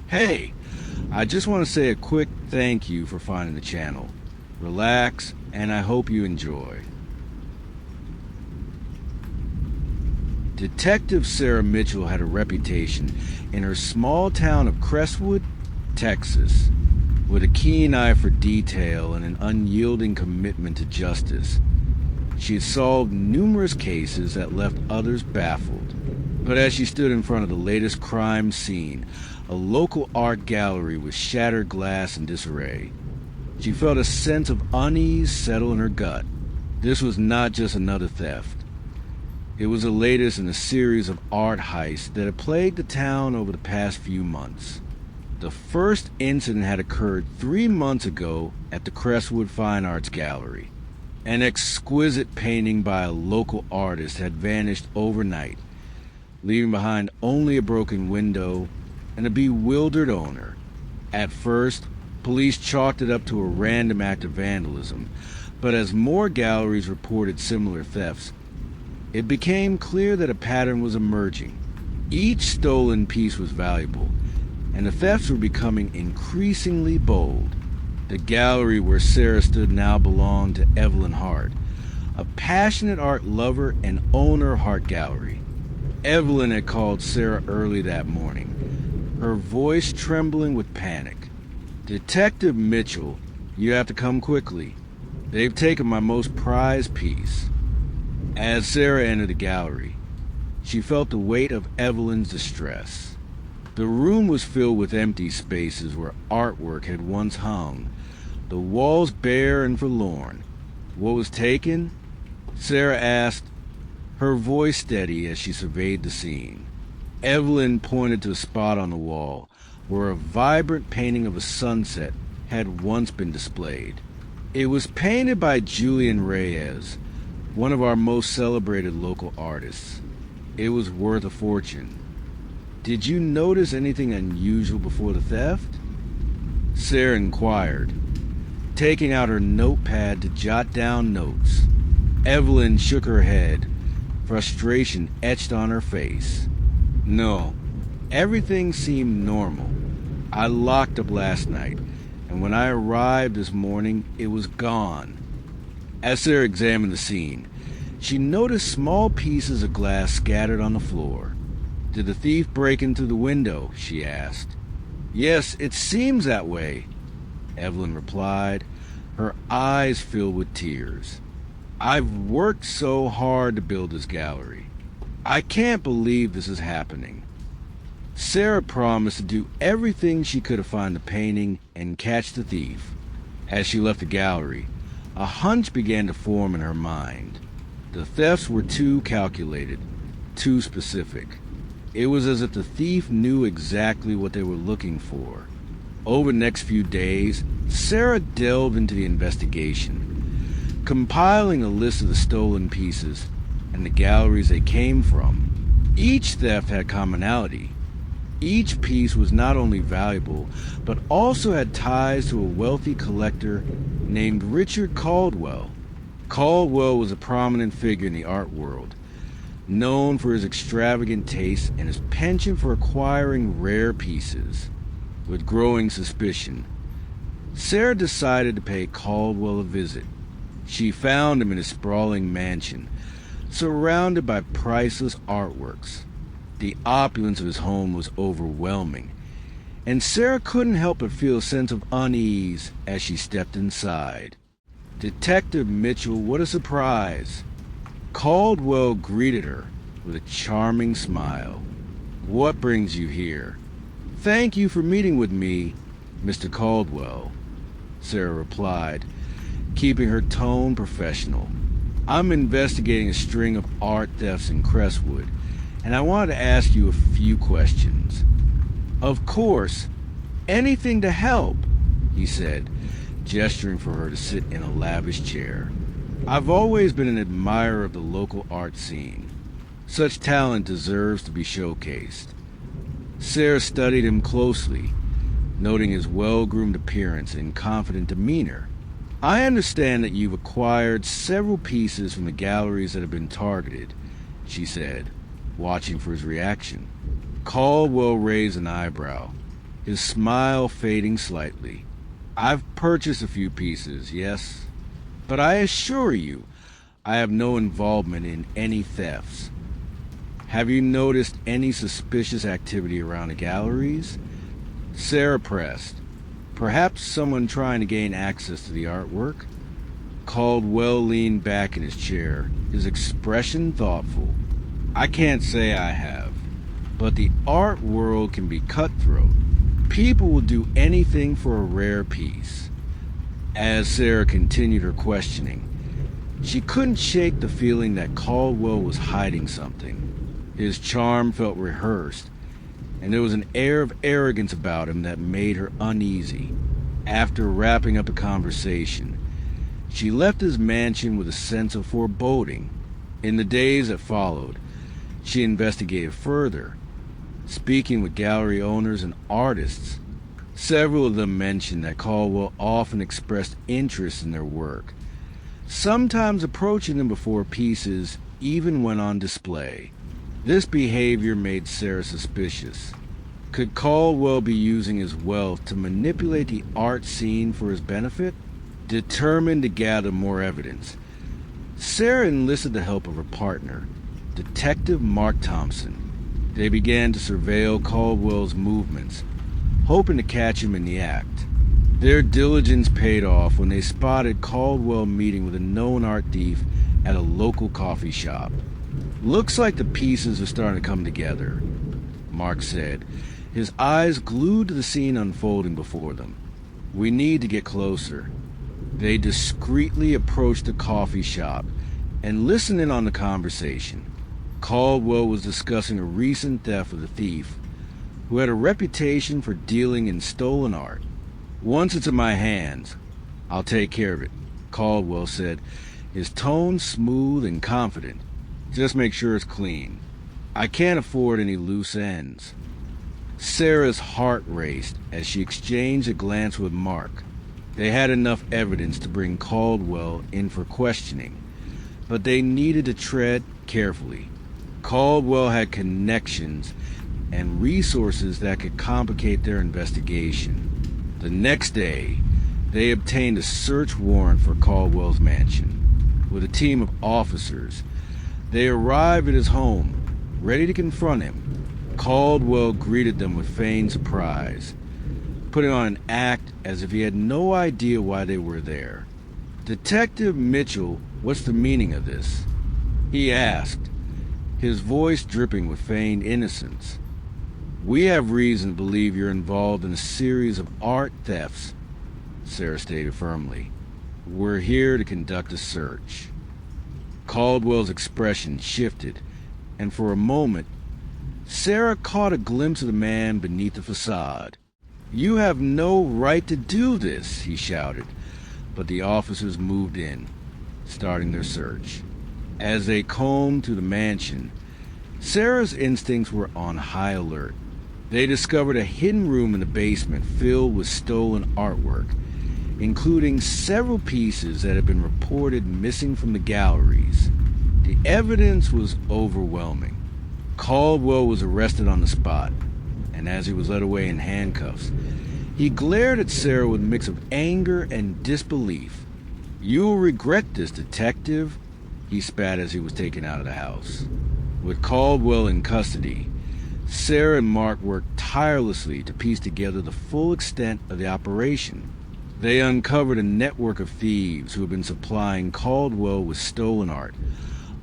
Hey, I just want to say a quick thank you for finding the channel. Relax, and I hope you enjoy. Detective Sarah Mitchell had a reputation in her small town of Crestwood, Texas. With a keen eye for detail and an unyielding commitment to justice, she had solved numerous cases that left others baffled. But as she stood in front of the latest crime scene, a local art gallery with shattered glass and disarray, she felt a sense of unease settle in her gut. This was not just another theft. It was the latest in a series of art heists that had plagued the town over the past few months. The first incident had occurred 3 months ago at the Crestwood Fine Arts Gallery. An exquisite painting by a local artist had vanished overnight, leaving behind only a broken window and a bewildered owner. At first, police chalked it up to a random act of vandalism, but as more galleries reported similar thefts, it became clear that a pattern was emerging. Each stolen piece was valuable, and the thefts were becoming increasingly bold. The gallery where Sarah stood now belonged to Evelyn Hart, a passionate art lover and owner of Hart Gallery. Evelyn had called Sarah early that morning, her voice trembling with panic. "Detective Mitchell, you have to come quickly. They've taken my most prized piece." As Sarah entered the gallery, she felt the weight of Evelyn's distress. The room was filled with empty spaces where artwork had once hung, the walls bare and forlorn. "What was taken?" Sarah asked, her voice steady as she surveyed the scene. Evelyn pointed to a spot on the wall where a vibrant painting of a sunset had once been displayed. It was painted by Julian Reyes, one of our most celebrated local artists. It was worth a fortune. "Did you notice anything unusual before the theft?" Sarah inquired, taking out her notepad to jot down notes. Evelyn shook her head, frustration etched on her face. "No, everything seemed normal. I locked up last night, and when I arrived this morning, it was gone." As Sarah examined the scene, she noticed small pieces of glass scattered on the floor. "Did the thief break in through the window?" she asked. "Yes, it seems that way," Evelyn replied, her eyes filled with tears. "I've worked so hard to build this gallery. I can't believe this is happening." Sarah promised to do everything she could to find the painting and catch the thief. As she left the gallery, a hunch began to form in her mind. The thefts were too calculated, too specific. It was as if the thief knew exactly what they were looking for. Over the next few days, Sarah delved into the investigation, compiling a list of the stolen pieces and the galleries they came from. Each theft had commonality. Each piece was not only valuable, but also had ties to a wealthy collector named Richard Caldwell. Caldwell was a prominent figure in the art world, known for his extravagant taste and his penchant for acquiring rare pieces. With growing suspicion, Sarah decided to pay Caldwell a visit. She found him in his sprawling mansion, surrounded by priceless artworks. The opulence of his home was overwhelming, and Sarah couldn't help but feel a sense of unease as she stepped inside. Detective Mitchell, what a surprise! Caldwell greeted her with a charming smile. "What brings you here?" "Thank you for meeting with me, Mr. Caldwell," Sarah replied, keeping her tone professional. "I'm investigating a string of art thefts in Crestwood, and I wanted to ask you a few questions." "Of course, anything to help," he said, gesturing for her to sit in a lavish chair. "I've always been an admirer of the local art scene. Such talent deserves to be showcased." Sarah studied him closely, noting his well-groomed appearance and confident demeanor. "I understand that you've acquired several pieces from the galleries that have been targeted," she said, watching for his reaction. Caldwell raised an eyebrow, his smile fading slightly. "I've purchased a few pieces, yes, but I assure you, I have no involvement in any thefts. Have you noticed any suspicious activity around the galleries?" Sarah pressed. "Perhaps someone trying to gain access to the artwork?" Caldwell leaned back in his chair, his expression thoughtful. "I can't say I have, but the art world can be cutthroat. People will do anything for a rare piece." As Sarah continued her questioning, she couldn't shake the feeling that Caldwell was hiding something. His charm felt rehearsed, and there was an air of arrogance about him that made her uneasy. After wrapping up a conversation, she left his mansion with a sense of foreboding. In the days that followed, she investigated further, speaking with gallery owners and artists. Several of them mentioned that Caldwell often expressed interest in their work, sometimes approaching them before pieces even went on display. This behavior made Sarah suspicious. Could Caldwell be using his wealth to manipulate the art scene for his benefit? Determined to gather more evidence, Sarah enlisted the help of her partner, Detective Mark Thompson. They began to surveil Caldwell's movements, hoping to catch him in the act. Their diligence paid off when they spotted Caldwell meeting with a known art thief at a local coffee shop. "Looks like the pieces are starting to come together," Mark said, his eyes glued to the scene unfolding before them. "We need to get closer." They discreetly approached the coffee shop and listened in on the conversation. Caldwell was discussing a recent theft with a thief who had a reputation for dealing in stolen art. "Once it's in my hands, I'll take care of it," Caldwell said, his tone smooth and confident. "Just make sure it's clean. I can't afford any loose ends." Sarah's heart raced as she exchanged a glance with Mark. They had enough evidence to bring Caldwell in for questioning, but they needed to tread carefully. Caldwell had connections and resources that could complicate their investigation. The next day, they obtained a search warrant for Caldwell's mansion. With a team of officers, they arrived at his home, ready to confront him. Caldwell greeted them with feigned surprise, putting on an act as if he had no idea why they were there. "Detective Mitchell, what's the meaning of this?" he asked, his voice dripping with feigned innocence. "We have reason to believe you're involved in a series of art thefts," Sarah stated firmly. "We're here to conduct a search." Caldwell's expression shifted, and for a moment, Sarah caught a glimpse of the man beneath the facade. "You have no right to do this," he shouted, but the officers moved in, starting their search. As they combed through the mansion, Sarah's instincts were on high alert. They discovered a hidden room in the basement filled with stolen artwork, including several pieces that had been reported missing from the galleries. The evidence was overwhelming. Caldwell was arrested on the spot, and as he was led away in handcuffs, he glared at Sarah with a mix of anger and disbelief. "You will regret this, detective," he spat as he was taken out of the house. With Caldwell in custody, Sarah and Mark worked tirelessly to piece together the full extent of the operation. They uncovered a network of thieves who had been supplying Caldwell with stolen art,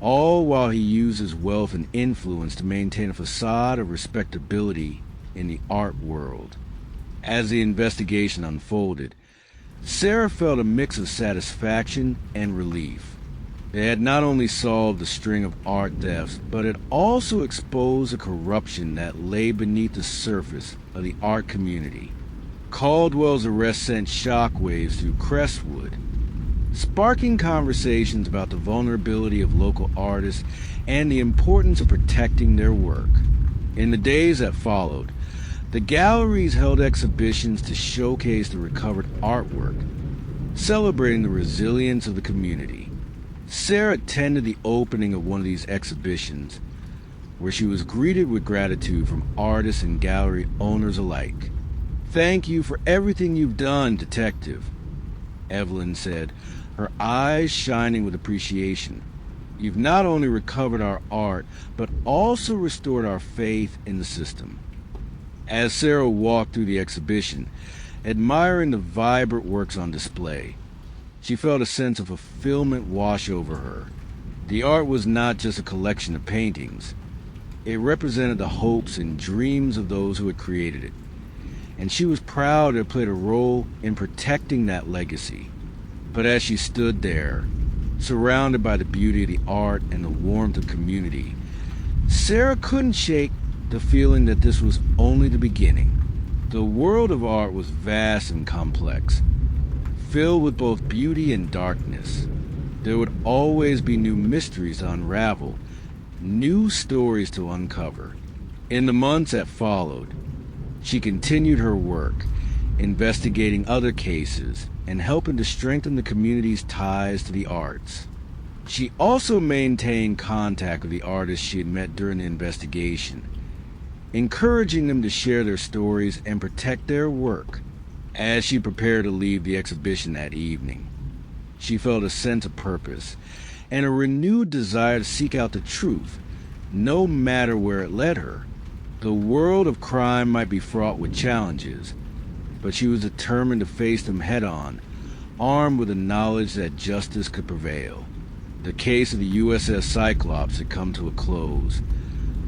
all while he used his wealth and influence to maintain a facade of respectability in the art world. As the investigation unfolded, Sarah felt a mix of satisfaction and relief. They had not only solved a string of art thefts, but had also exposed the corruption that lay beneath the surface of the art community. Caldwell's arrest sent shockwaves through Crestwood, sparking conversations about the vulnerability of local artists and the importance of protecting their work. In the days that followed, the galleries held exhibitions to showcase the recovered artwork, celebrating the resilience of the community. Sarah attended the opening of one of these exhibitions, where she was greeted with gratitude from artists and gallery owners alike. Thank you for everything you've done, Detective, Evelyn said, her eyes shining with appreciation. You've not only recovered our art, but also restored our faith in the system. As Sarah walked through the exhibition, admiring the vibrant works on display, she felt a sense of fulfillment wash over her. The art was not just a collection of paintings. It represented the hopes and dreams of those who had created it, and she was proud to have played a role in protecting that legacy. But as she stood there, surrounded by the beauty of the art and the warmth of community, Sarah couldn't shake the feeling that this was only the beginning. The world of art was vast and complex, filled with both beauty and darkness. There would always be new mysteries to unravel, new stories to uncover. In the months that followed, she continued her work, investigating other cases and helping to strengthen the community's ties to the arts. She also maintained contact with the artists she had met during the investigation, encouraging them to share their stories and protect their work. As she prepared to leave the exhibition that evening, she felt a sense of purpose and a renewed desire to seek out the truth, no matter where it led her. The world of crime might be fraught with challenges, but she was determined to face them head-on, armed with the knowledge that justice could prevail. The case of the USS Cyclops had come to a close,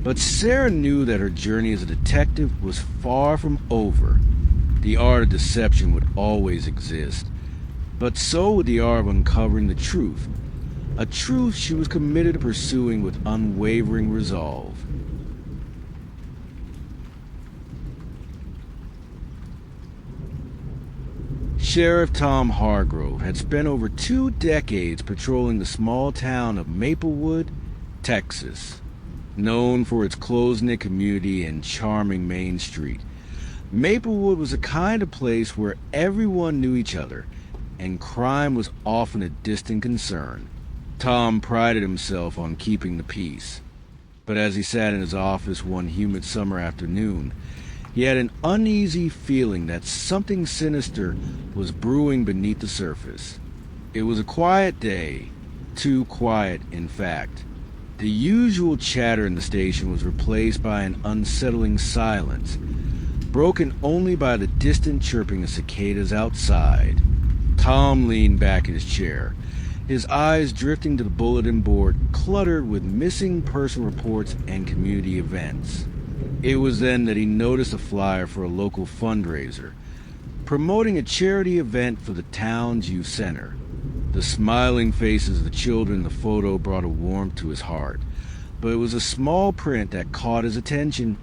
but Sarah knew that her journey as a detective was far from over. The art of deception would always exist, but so would the art of uncovering the truth, a truth she was committed to pursuing with unwavering resolve. Sheriff Tom Hargrove had spent over 2 decades patrolling the small town of Maplewood, Texas. Known for its close-knit community and charming Main Street, Maplewood was the kind of place where everyone knew each other, and crime was often a distant concern. Tom prided himself on keeping the peace, but as he sat in his office one humid summer afternoon, he had an uneasy feeling that something sinister was brewing beneath the surface. It was a quiet day, too quiet, in fact. The usual chatter in the station was replaced by an unsettling silence, broken only by the distant chirping of cicadas outside. Tom leaned back in his chair, his eyes drifting to the bulletin board cluttered with missing person reports and community events. It was then that he noticed a flyer for a local fundraiser, promoting a charity event for the town's youth center. The smiling faces of the children in the photo brought a warmth to his heart, but it was a small print that caught his attention.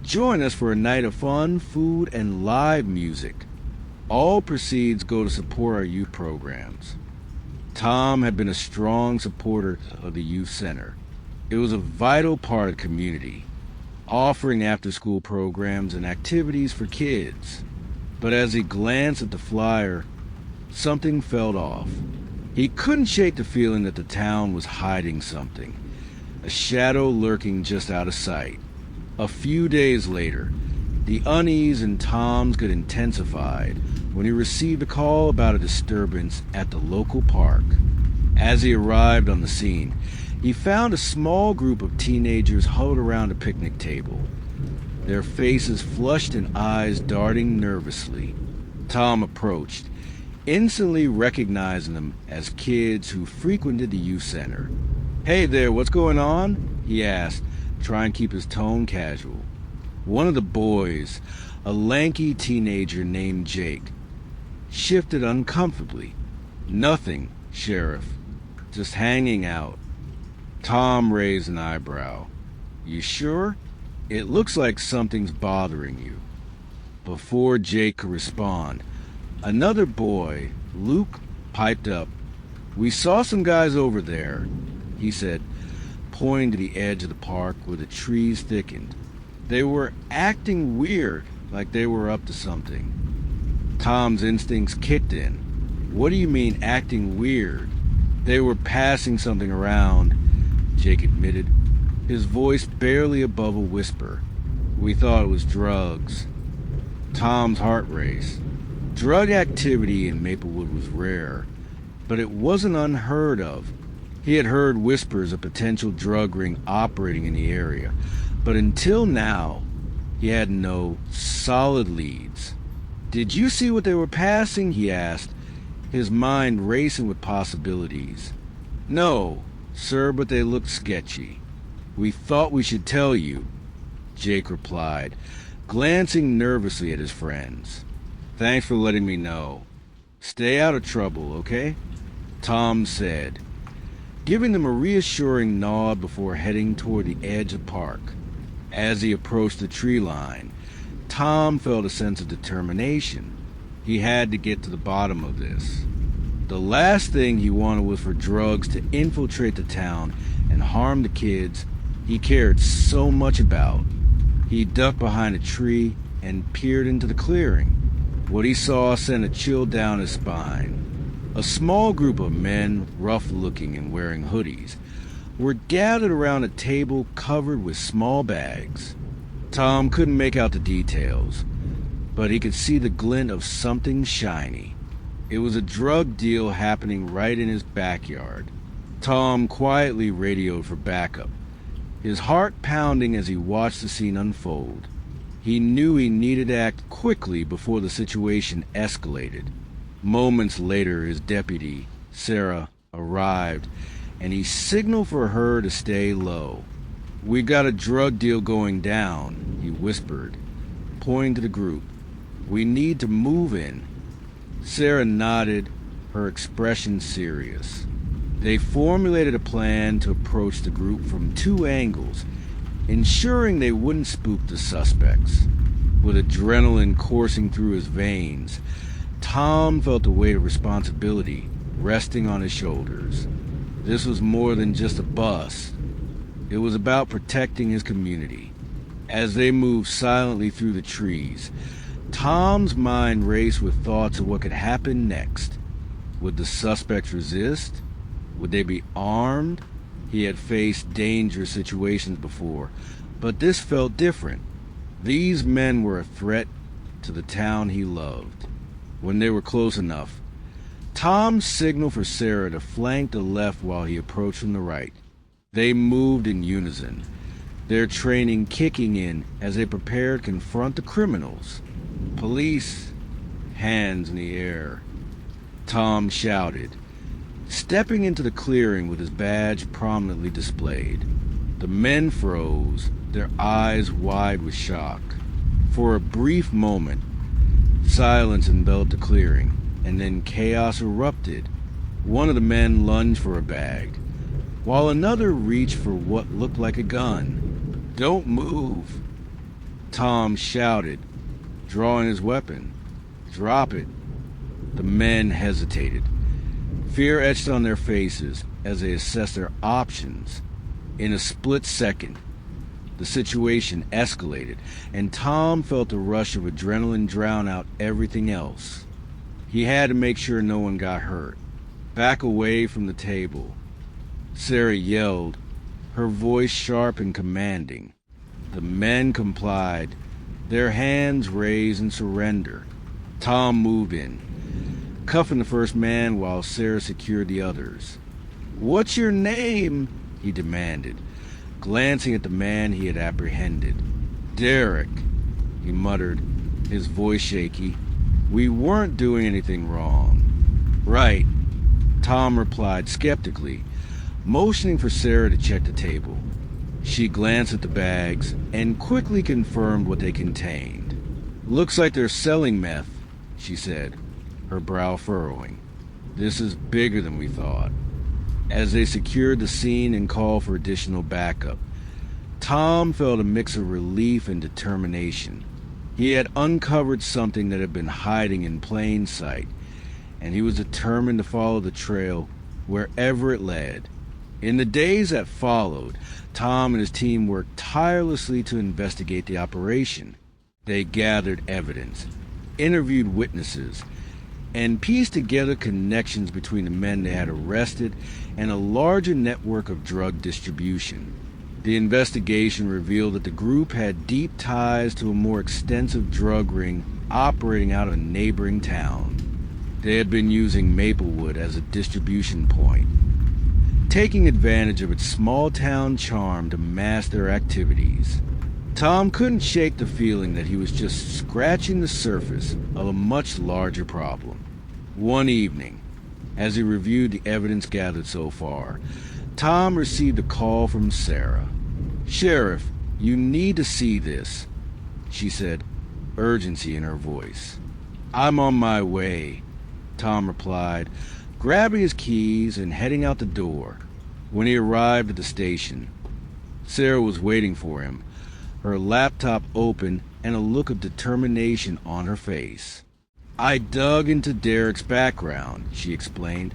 Join us for a night of fun, food, and live music. All proceeds go to support our youth programs. Tom had been a strong supporter of the youth center. It was a vital part of the community, offering after-school programs and activities for kids. But as he glanced at the flyer, something felt off. He couldn't shake the feeling that the town was hiding something, a shadow lurking just out of sight. A few days later, the unease in Tom's gut intensified when he received a call about a disturbance at the local park. As he arrived on the scene, he found a small group of teenagers huddled around a picnic table, their faces flushed and eyes darting nervously. Tom approached, instantly recognizing them as kids who frequented the youth center. "Hey there, what's going on?" he asked, trying to keep his tone casual. One of the boys, a lanky teenager named Jake, shifted uncomfortably. "Nothing, Sheriff. Just hanging out." Tom raised an eyebrow. "You sure? It looks like something's bothering you." Before Jake could respond, another boy, Luke, piped up. "We saw some guys over there," he said, pointing to the edge of the park where the trees thickened. "They were acting weird, like they were up to something." Tom's instincts kicked in. "What do you mean, acting weird?" "They were passing something around," Jake admitted, his voice barely above a whisper. "We thought it was drugs." Tom's heart raced. Drug activity in Maplewood was rare, but it wasn't unheard of. He had heard whispers of potential drug ring operating in the area, but until now, he had no solid leads. "Did you see what they were passing?" he asked, his mind racing with possibilities. "No, sir, but they looked sketchy. We thought we should tell you," Jake replied, glancing nervously at his friends. "Thanks for letting me know. Stay out of trouble, okay?" Tom said, giving them a reassuring nod before heading toward the edge of the park. As he approached the tree line, Tom felt a sense of determination. He had to get to the bottom of this. The last thing he wanted was for drugs to infiltrate the town and harm the kids he cared so much about. He ducked behind a tree and peered into the clearing. What he saw sent a chill down his spine. A small group of men, rough-looking and wearing hoodies, were gathered around a table covered with small bags. Tom couldn't make out the details, but he could see the glint of something shiny. It was a drug deal happening right in his backyard. Tom quietly radioed for backup, his heart pounding as he watched the scene unfold. He knew he needed to act quickly before the situation escalated. Moments later, his deputy, Sarah, arrived, and he signaled for her to stay low. "We got a drug deal going down," he whispered, pointing to the group. "We need to move in." Sarah nodded, her expression serious. They formulated a plan to approach the group from two angles, ensuring they wouldn't spook the suspects. With adrenaline coursing through his veins, Tom felt the weight of responsibility resting on his shoulders. This was more than just a bust. It was about protecting his community. As they moved silently through the trees, Tom's mind raced with thoughts of what could happen next. Would the suspects resist? Would they be armed? He had faced dangerous situations before, but this felt different. These men were a threat to the town he loved. When they were close enough, Tom signaled for Sarah to flank the left while he approached from the right. They moved in unison, their training kicking in as they prepared to confront the criminals. "Police!" Hands in the air. Tom shouted, stepping into the clearing with his badge prominently displayed. The men froze, their eyes wide with shock. For a brief moment, silence enveloped the clearing, and then chaos erupted. One of the men lunged for a bag, while another reached for what looked like a gun. "Don't move!" Tom shouted, drawing his weapon. "Drop it!" The men hesitated, fear etched on their faces as they assessed their options. In a split second, the situation escalated, and Tom felt a rush of adrenaline drown out everything else. He had to make sure no one got hurt. "Back away from the table," Sarah yelled, her voice sharp and commanding. The men complied, their hands raised in surrender. Tom moved in, cuffing the first man while Sarah secured the others. "What's your name?" he demanded, glancing at the man he had apprehended. "Derek," he muttered, his voice shaky. "We weren't doing anything wrong." "Right," Tom replied skeptically, motioning for Sarah to check the table. She glanced at the bags and quickly confirmed what they contained. "Looks like they're selling meth," she said, her brow furrowing. "This is bigger than we thought." As they secured the scene and called for additional backup, Tom felt a mix of relief and determination. He had uncovered something that had been hiding in plain sight, and he was determined to follow the trail wherever it led. In the days that followed, Tom and his team worked tirelessly to investigate the operation. They gathered evidence, interviewed witnesses, and pieced together connections between the men they had arrested and a larger network of drug distribution. The investigation revealed that the group had deep ties to a more extensive drug ring operating out of a neighboring town. They had been using Maplewood as a distribution point, taking advantage of its small-town charm to mask their activities. Tom couldn't shake the feeling that he was just scratching the surface of a much larger problem. One evening, as he reviewed the evidence gathered so far, Tom received a call from Sarah. "Sheriff, you need to see this," she said, urgency in her voice. "I'm on my way," Tom replied, grabbing his keys and heading out the door. When he arrived at the station, Sarah was waiting for him, her laptop open and a look of determination on her face. "I dug into Derek's background," she explained,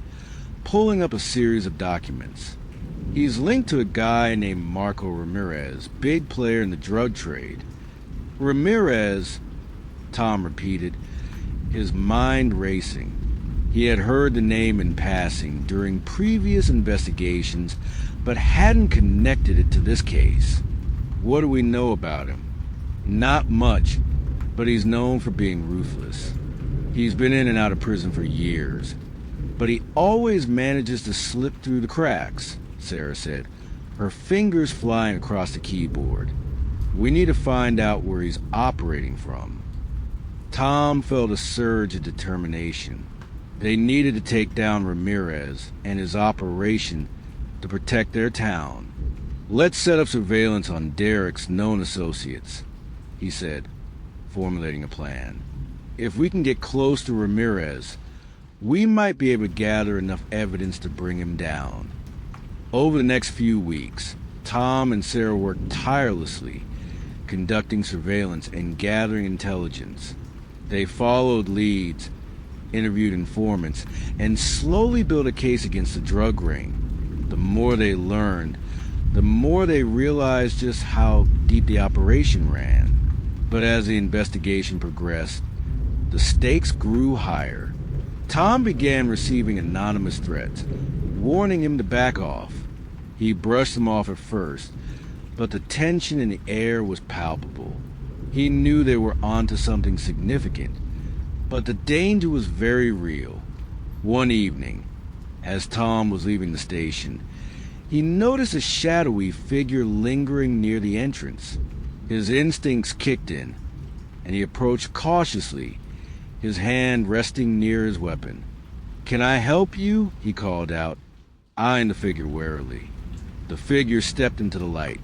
pulling up a series of documents. "He's linked to a guy named Marco Ramirez, big player in the drug trade." "Ramirez," Tom repeated, his mind racing. He had heard the name in passing during previous investigations, but hadn't connected it to this case. "What do we know about him?" "Not much, but he's known for being ruthless. He's been in and out of prison for years, but he always manages to slip through the cracks," Sarah said, her fingers flying across the keyboard. "We need to find out where he's operating from." Tom felt a surge of determination. They needed to take down Ramirez and his operation to protect their town. "Let's set up surveillance on Derek's known associates," he said, formulating a plan. "If we can get close to Ramirez, we might be able to gather enough evidence to bring him down." Over the next few weeks, Tom and Sarah worked tirelessly, conducting surveillance and gathering intelligence. They followed leads, interviewed informants, and slowly built a case against the drug ring. The more they learned, the more they realized just how deep the operation ran. But as the investigation progressed, the stakes grew higher. Tom began receiving anonymous threats, warning him to back off. He brushed them off at first, but the tension in the air was palpable. He knew they were onto something significant, but the danger was very real. One evening, as Tom was leaving the station, he noticed a shadowy figure lingering near the entrance. His instincts kicked in, and he approached cautiously, his hand resting near his weapon. "Can I help you?" he called out, eyeing the figure warily. The figure stepped into the light,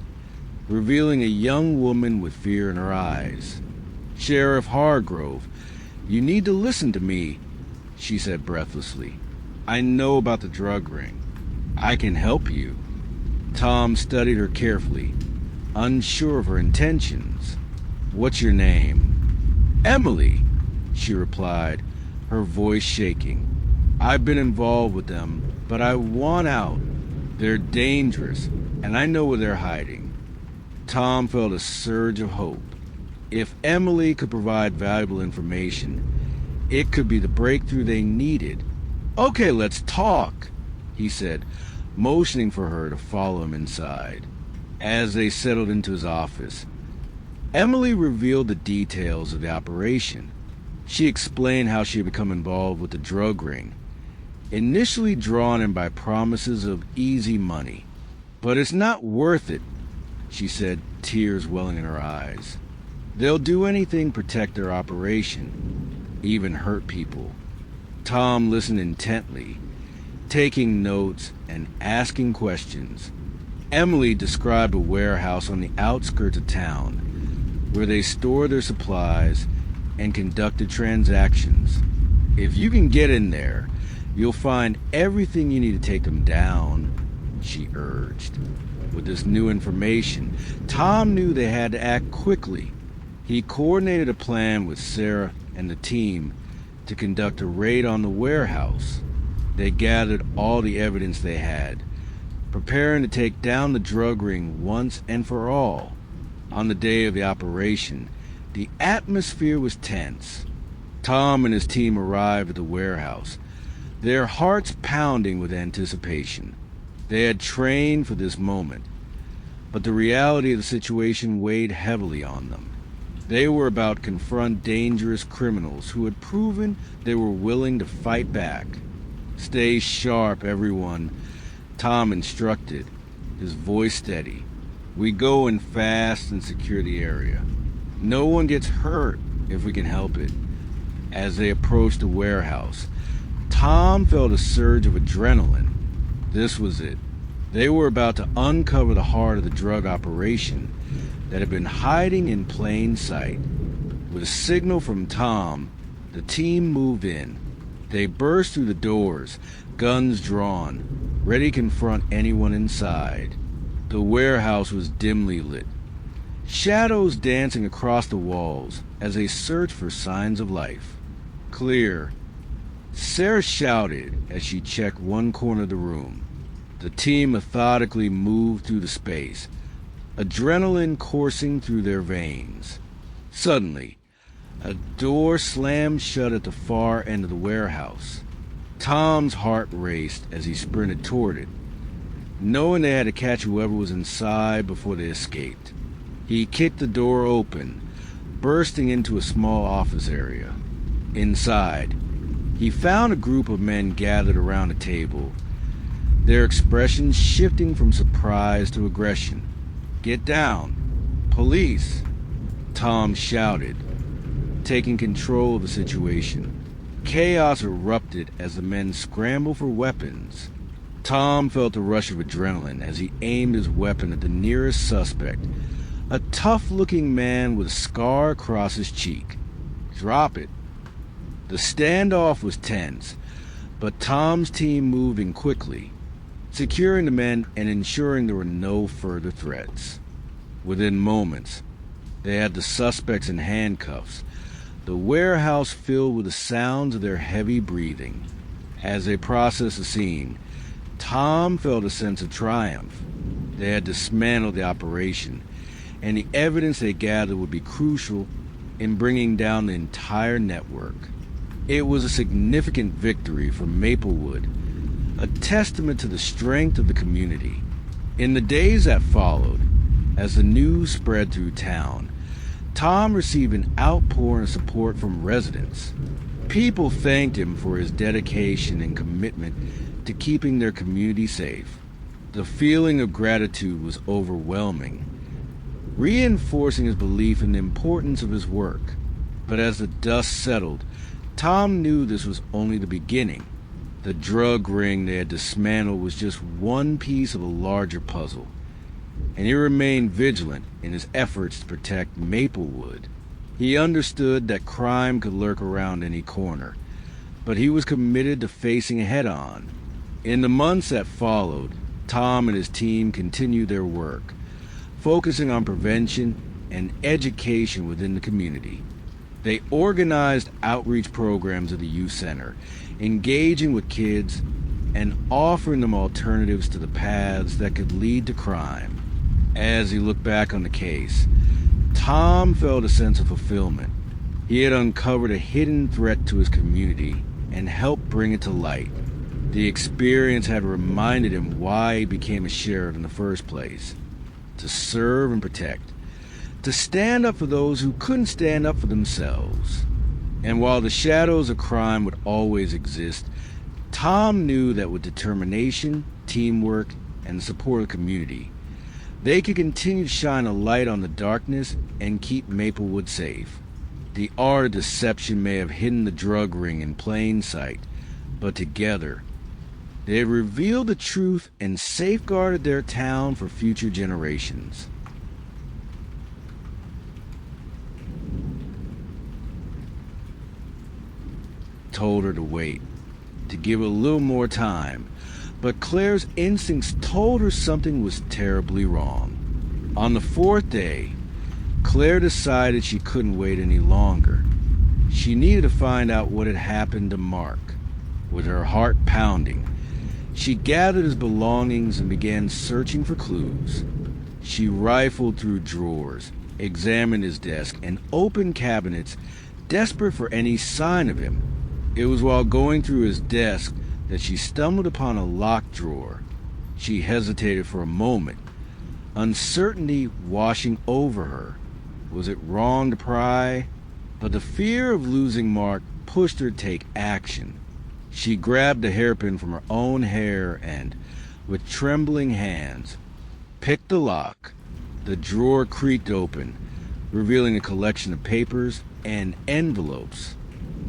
revealing a young woman with fear in her eyes. "Sheriff Hargrove, you need to listen to me," she said breathlessly. "I know about the drug ring. I can help you." Tom studied her carefully, unsure of her intentions. "What's your name?" "Emily," she replied, her voice shaking. "I've been involved with them, but I want out. They're dangerous, and I know where they're hiding." Tom felt a surge of hope. If Emily could provide valuable information, it could be the breakthrough they needed. "Okay, let's talk," he said, motioning for her to follow him inside. As they settled into his office, Emily revealed the details of the operation. She explained how she had become involved with the drug ring, initially drawn in by promises of easy money. "But it's not worth it," she said, tears welling in her eyes. "They'll do anything to protect their operation, even hurt people." Tom listened intently, taking notes and asking questions. Emily described a warehouse on the outskirts of town, where they stored their supplies and conducted transactions. "If you can get in there, you'll find everything you need to take them down," she urged. With this new information, Tom knew they had to act quickly. He coordinated a plan with Sarah and the team to conduct a raid on the warehouse. They gathered all the evidence they had, preparing to take down the drug ring once and for all. On the day of the operation, the atmosphere was tense. Tom and his team arrived at the warehouse, their hearts pounding with anticipation. They had trained for this moment. but the reality of the situation weighed heavily on them. They were about to confront dangerous criminals who had proven they were willing to fight back. "Stay sharp, everyone," Tom instructed, his voice steady. "We go in fast and secure the area. No one gets hurt if we can help it." As they approached the warehouse, Tom felt a surge of adrenaline. This was it. They were about to uncover the heart of the drug operation that had been hiding in plain sight. With a signal from Tom, the team moved in. They burst through the doors, guns drawn, ready to confront anyone inside. The warehouse was dimly lit, shadows dancing across the walls as they searched for signs of life. "Clear," Sarah shouted as she checked one corner of the room. The team methodically moved through the space, adrenaline coursing through their veins. Suddenly, a door slammed shut at the far end of the warehouse. Tom's heart raced as he sprinted toward it, knowing they had to catch whoever was inside before they escaped. He kicked the door open, bursting into a small office area. Inside, he found a group of men gathered around a table, their expressions shifting from surprise to aggression. "Get down! Police!" Tom shouted, taking control of the situation. Chaos erupted as the men scrambled for weapons. Tom felt a rush of adrenaline as he aimed his weapon at the nearest suspect, a tough-looking man with a scar across his cheek. "Drop it." The standoff was tense, but Tom's team moved in quickly, securing the men and ensuring there were no further threats. Within moments, they had the suspects in handcuffs, the warehouse filled with the sounds of their heavy breathing. As they processed the scene, Tom felt a sense of triumph. They had dismantled the operation, and the evidence they gathered would be crucial in bringing down the entire network. It was a significant victory for Maplewood, a testament to the strength of the community. In the days that followed, as the news spread through town, Tom received an outpouring of support from residents. People thanked him for his dedication and commitment to keeping their community safe. The feeling of gratitude was overwhelming, reinforcing his belief in the importance of his work. But as the dust settled, Tom knew this was only the beginning. The drug ring they had dismantled was just one piece of a larger puzzle, and he remained vigilant in his efforts to protect Maplewood. He understood that crime could lurk around any corner, but he was committed to facing it head-on. In the months that followed, Tom and his team continued their work, focusing on prevention and education within the community. They organized outreach programs at the youth center, engaging with kids and offering them alternatives to the paths that could lead to crime. As he looked back on the case, Tom felt a sense of fulfillment. He had uncovered a hidden threat to his community and helped bring it to light. The experience had reminded him why he became a sheriff in the first place: to serve and protect, to stand up for those who couldn't stand up for themselves. And while the shadows of crime would always exist, Tom knew that with determination, teamwork, and the support of the community, they could continue to shine a light on the darkness and keep Maplewood safe. The art of deception may have hidden the drug ring in plain sight, but together, they had revealed the truth and safeguarded their town for future generations. Told her to wait, to give it a little more time, but Claire's instincts told her something was terribly wrong. On the fourth day, Claire decided she couldn't wait any longer. She needed to find out what had happened to Mark. With her heart pounding, she gathered his belongings and began searching for clues. She rifled through drawers, examined his desk, and opened cabinets, desperate for any sign of him. It was while going through his desk that she stumbled upon a locked drawer. She hesitated for a moment, uncertainty washing over her. Was it wrong to pry? But the fear of losing Mark pushed her to take action. She grabbed a hairpin from her own hair and, with trembling hands, picked the lock. The drawer creaked open, revealing a collection of papers and envelopes.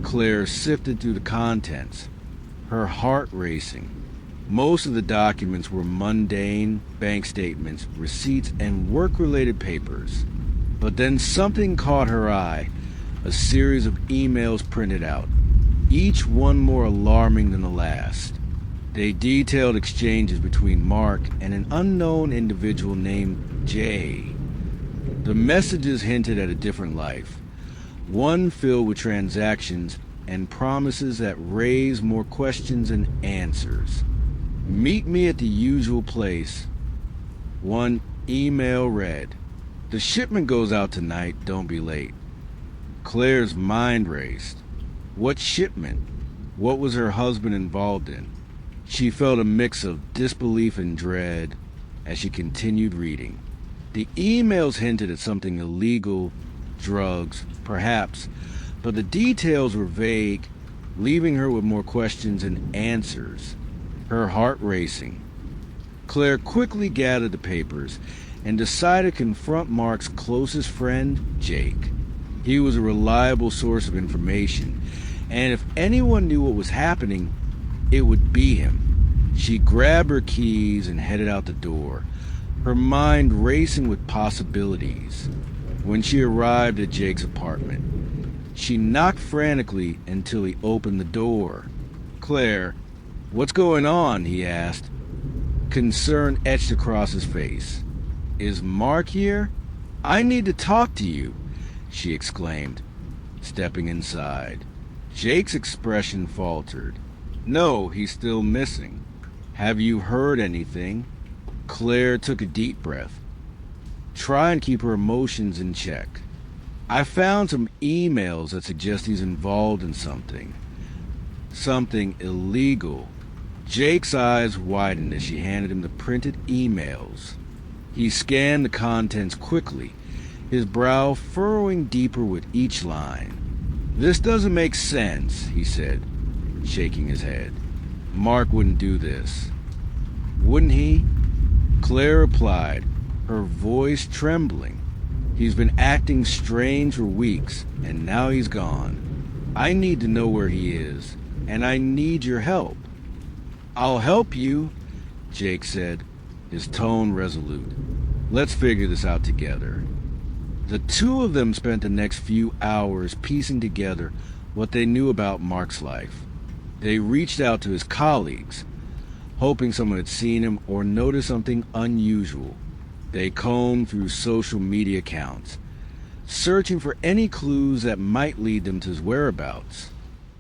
Claire sifted through the contents, her heart racing. Most of the documents were mundane bank statements, receipts, and work-related papers. But then something caught her eye, a series of emails printed out, each one more alarming than the last. They detailed exchanges between Mark and an unknown individual named Jay. The messages hinted at a different life, one filled with transactions and promises that raise more questions than answers. Meet me at the usual place. One email read, "The shipment goes out tonight, don't be late." Claire's mind raced. What shipment? What was her husband involved in? She felt a mix of disbelief and dread as she continued reading. The emails hinted at something illegal, drugs, perhaps, but the details were vague, leaving her with more questions than answers, her heart racing. Claire quickly gathered the papers and decided to confront Mark's closest friend, Jake. He was a reliable source of information, and if anyone knew what was happening, it would be him. She grabbed her keys and headed out the door, her mind racing with possibilities. When she arrived at Jake's apartment, she knocked frantically until he opened the door. "Claire, what's going on?" he asked. Concern etched across his face. "Is Mark here? I need to talk to you," she exclaimed, stepping inside. Jake's expression faltered. "No, he's still missing." "Have you heard anything?" Claire took a deep breath. Try and keep her emotions in check. "I found some emails that suggest he's involved in something. Something illegal." Jake's eyes widened as she handed him the printed emails. He scanned the contents quickly, his brow furrowing deeper with each line. "This doesn't make sense," he said, shaking his head. "Mark wouldn't do this." "Wouldn't he?" Claire replied, her voice trembling. "He's been acting strange for weeks, and now he's gone. I need to know where he is, and I need your help." "I'll help you," Jake said, his tone resolute. "Let's figure this out together." The two of them spent the next few hours piecing together what they knew about Mark's life. They reached out to his colleagues, hoping someone had seen him or noticed something unusual. They combed through social media accounts, searching for any clues that might lead them to his whereabouts.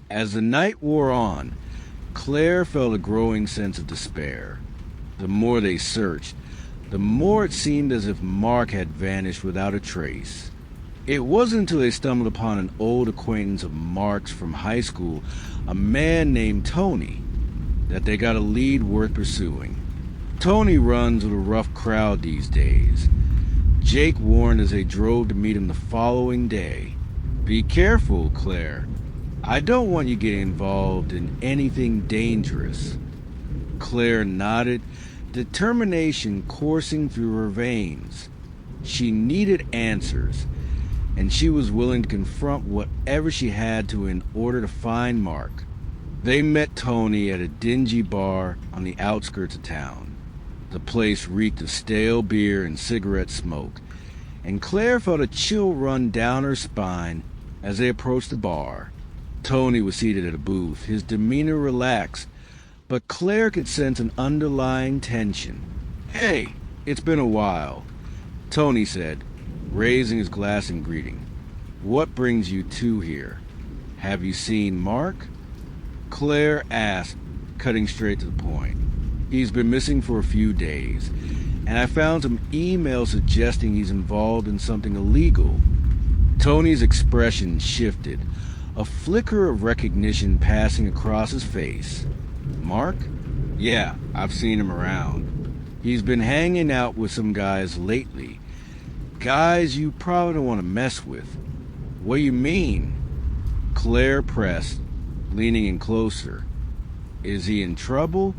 As the night wore on, Claire felt a growing sense of despair. The more they searched, the more it seemed as if Mark had vanished without a trace. It wasn't until they stumbled upon an old acquaintance of Mark's from high school, a man named Tony, that they got a lead worth pursuing. Tony runs with a rough crowd these days. Jake warned as they drove to meet him the following day. "Be careful, Claire. I don't want you getting involved in anything dangerous." Claire nodded, determination coursing through her veins. She needed answers, and she was willing to confront whatever she had to in order to find Mark. They met Tony at a dingy bar on the outskirts of town. The place reeked of stale beer and cigarette smoke, and Claire felt a chill run down her spine as they approached the bar. Tony was seated at a booth, his demeanor relaxed, but Claire could sense an underlying tension. "Hey, it's been a while," Tony said, raising his glass in greeting. "What brings you two here? Have you seen Mark?" Claire asked, cutting straight to the point. "He's been missing for a few days, and I found some emails suggesting he's involved in something illegal." Tony's expression shifted, a flicker of recognition passing across his face. "Mark? Yeah, I've seen him around." He's been hanging out with some guys lately. Guys you probably don't want to mess with. What do you mean? Claire pressed, leaning in closer. Is he in trouble?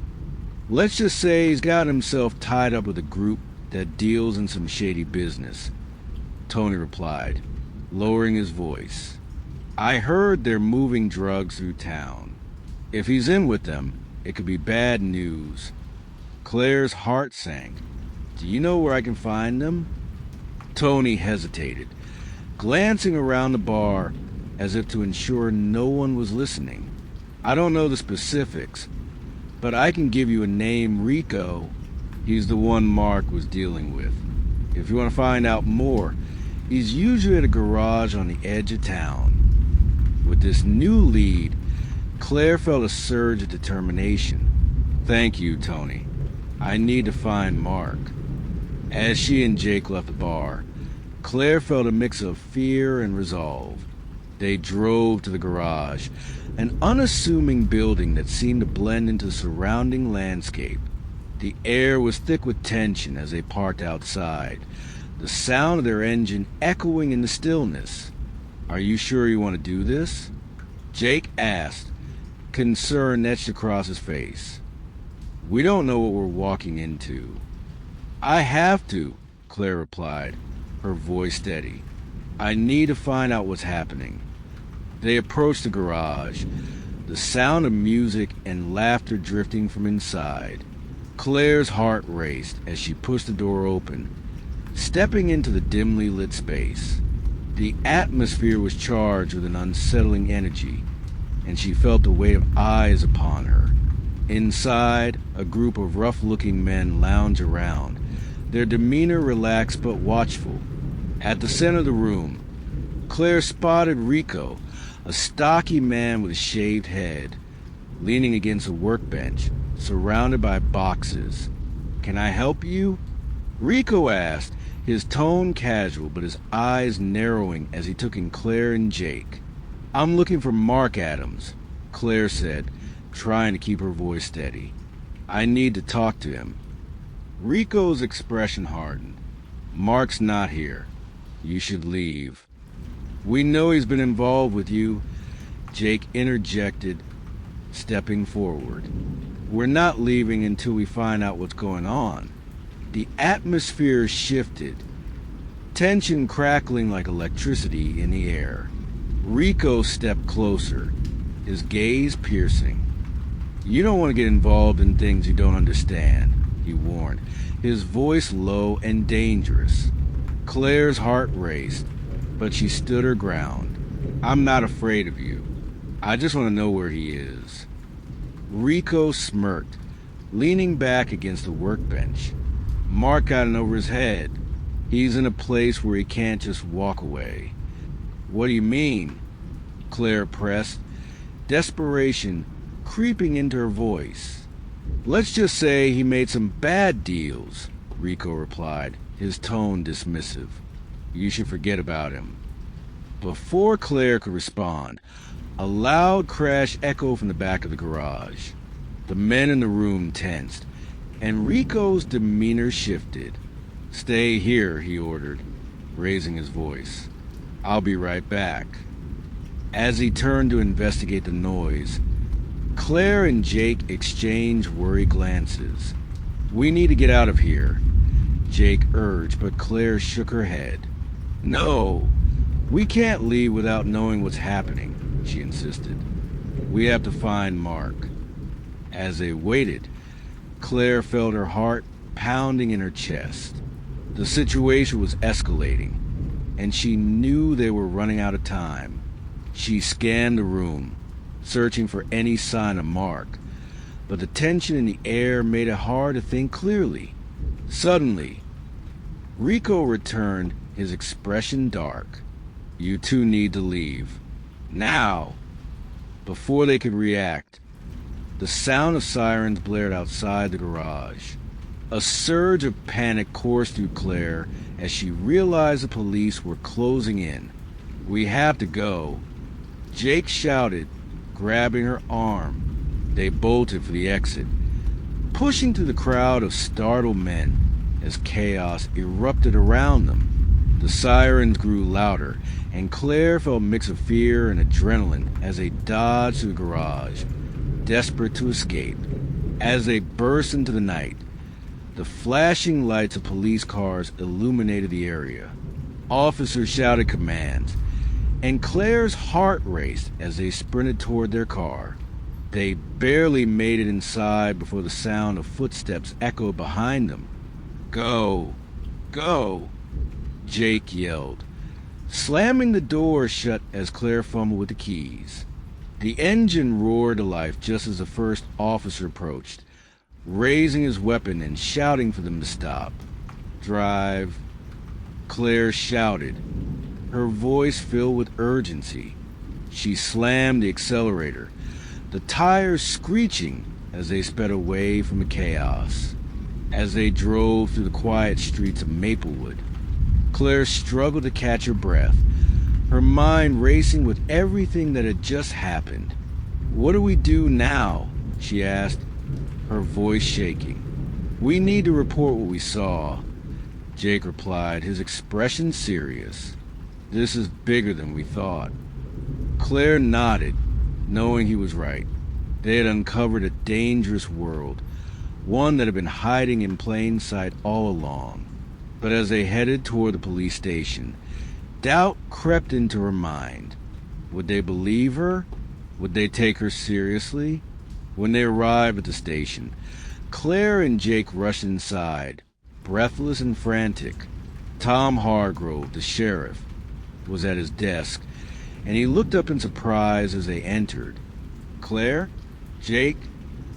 Let's just say he's got himself tied up with a group that deals in some shady business, Tony replied, lowering his voice. I heard they're moving drugs through town. If he's in with them, it could be bad news. Claire's heart sank. Do you know where I can find them? Tony hesitated, glancing around the bar as if to ensure no one was listening. I don't know the specifics, but I can give you a name, Rico. He's the one Mark was dealing with. If you want to find out more, he's usually at a garage on the edge of town. With this new lead, Claire felt a surge of determination. Thank you, Tony. I need to find Mark. As she and Jake left the bar, Claire felt a mix of fear and resolve. They drove to the garage, an unassuming building that seemed to blend into the surrounding landscape. The air was thick with tension as they parked outside, the sound of their engine echoing in the stillness. Are you sure you want to do this? Jake asked, concern etched across his face. We don't know what we're walking into. I have to, Claire replied, her voice steady. I need to find out what's happening. They approached the garage, the sound of music and laughter drifting from inside. Claire's heart raced as she pushed the door open, stepping into the dimly lit space. The atmosphere was charged with an unsettling energy, and she felt the weight of eyes upon her. Inside, a group of rough-looking men lounged around, their demeanor relaxed but watchful. At the center of the room, Claire spotted Rico, a stocky man with a shaved head, leaning against a workbench, surrounded by boxes. Can I help you? Rico asked, his tone casual but his eyes narrowing as he took in Claire and Jake. I'm looking for Mark Adams, Claire said, trying to keep her voice steady. I need to talk to him. Rico's expression hardened. Mark's not here. You should leave. We know he's been involved with you, Jake interjected, stepping forward. We're not leaving until we find out what's going on. The atmosphere shifted, tension crackling like electricity in the air. Rico stepped closer, his gaze piercing. You don't want to get involved in things you don't understand, he warned, his voice low and dangerous. Claire's heart raced, but she stood her ground. I'm not afraid of you. I just want to know where he is. Rico smirked, leaning back against the workbench. Mark got in over his head. He's in a place where he can't just walk away. What do you mean? Claire pressed, desperation creeping into her voice. Let's just say he made some bad deals, Rico replied, his tone dismissive. You should forget about him. Before Claire could respond, a loud crash echoed from the back of the garage. The men in the room tensed, and Rico's demeanor shifted. Stay here, he ordered, raising his voice. I'll be right back. As he turned to investigate the noise, Claire and Jake exchanged worried glances. We need to get out of here, Jake urged, but Claire shook her head. No, we can't leave without knowing what's happening, she insisted. We have to find Mark. As they waited, Claire felt her heart pounding in her chest. The situation was escalating, and she knew they were running out of time. She scanned the room, searching for any sign of Mark, but the tension in the air made it hard to think clearly. Suddenly, Rico returned, his expression dark. You two need to leave. Now! Before they could react, the sound of sirens blared outside the garage. A surge of panic coursed through Claire as she realized the police were closing in. We have to go, Jake shouted, grabbing her arm. They bolted for the exit, pushing through the crowd of startled men as chaos erupted around them. The sirens grew louder, and Claire felt a mix of fear and adrenaline as they dodged through the garage, desperate to escape. As they burst into the night, the flashing lights of police cars illuminated the area. Officers shouted commands, and Claire's heart raced as they sprinted toward their car. They barely made it inside before the sound of footsteps echoed behind them. "Go! Go!" Jake yelled, slamming the door shut as Claire fumbled with the keys. The engine roared to life just as the first officer approached, raising his weapon and shouting for them to stop. "Drive," Claire shouted, her voice filled with urgency. She slammed the accelerator, the tires screeching as they sped away from the chaos. As they drove through the quiet streets of Maplewood, Claire struggled to catch her breath, her mind racing with everything that had just happened. "What do we do now?" she asked, her voice shaking. "We need to report what we saw," Jake replied, his expression serious. "This is bigger than we thought." Claire nodded, knowing he was right. They had uncovered a dangerous world, one that had been hiding in plain sight all along. But as they headed toward the police station, doubt crept into her mind. Would they believe her? Would they take her seriously? When they arrived at the station, Claire and Jake rushed inside, breathless and frantic. Tom Hargrove, the sheriff, was at his desk, and he looked up in surprise as they entered. "Claire? Jake?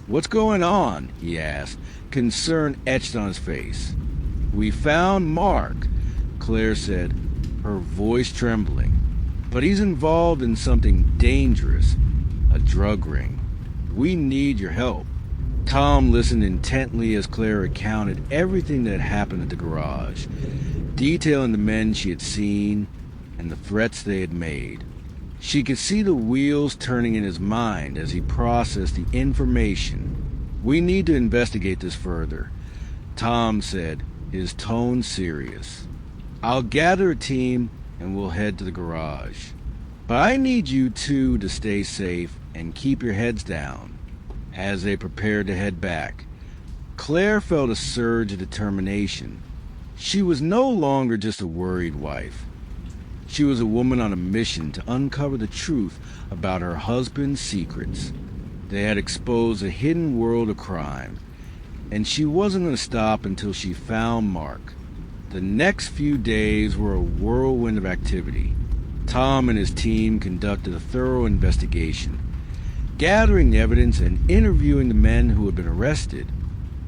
What's going on?" he asked, concern etched on his face. "We found Mark," Claire said, her voice trembling. "But he's involved in something dangerous, a drug ring. We need your help." Tom listened intently as Claire recounted everything that had happened at the garage, detailing the men she had seen and the threats they had made. She could see the wheels turning in his mind as he processed the information. "We need to investigate this further," Tom said, his tone serious. "I'll gather a team and we'll head to the garage. But I need you two to stay safe and keep your heads down." As they prepared to head back, Claire felt a surge of determination. She was no longer just a worried wife. She was a woman on a mission to uncover the truth about her husband's secrets. They had exposed a hidden world of crime, and she wasn't going to stop until she found Mark. The next few days were a whirlwind of activity. Tom and his team conducted a thorough investigation, gathering the evidence and interviewing the men who had been arrested.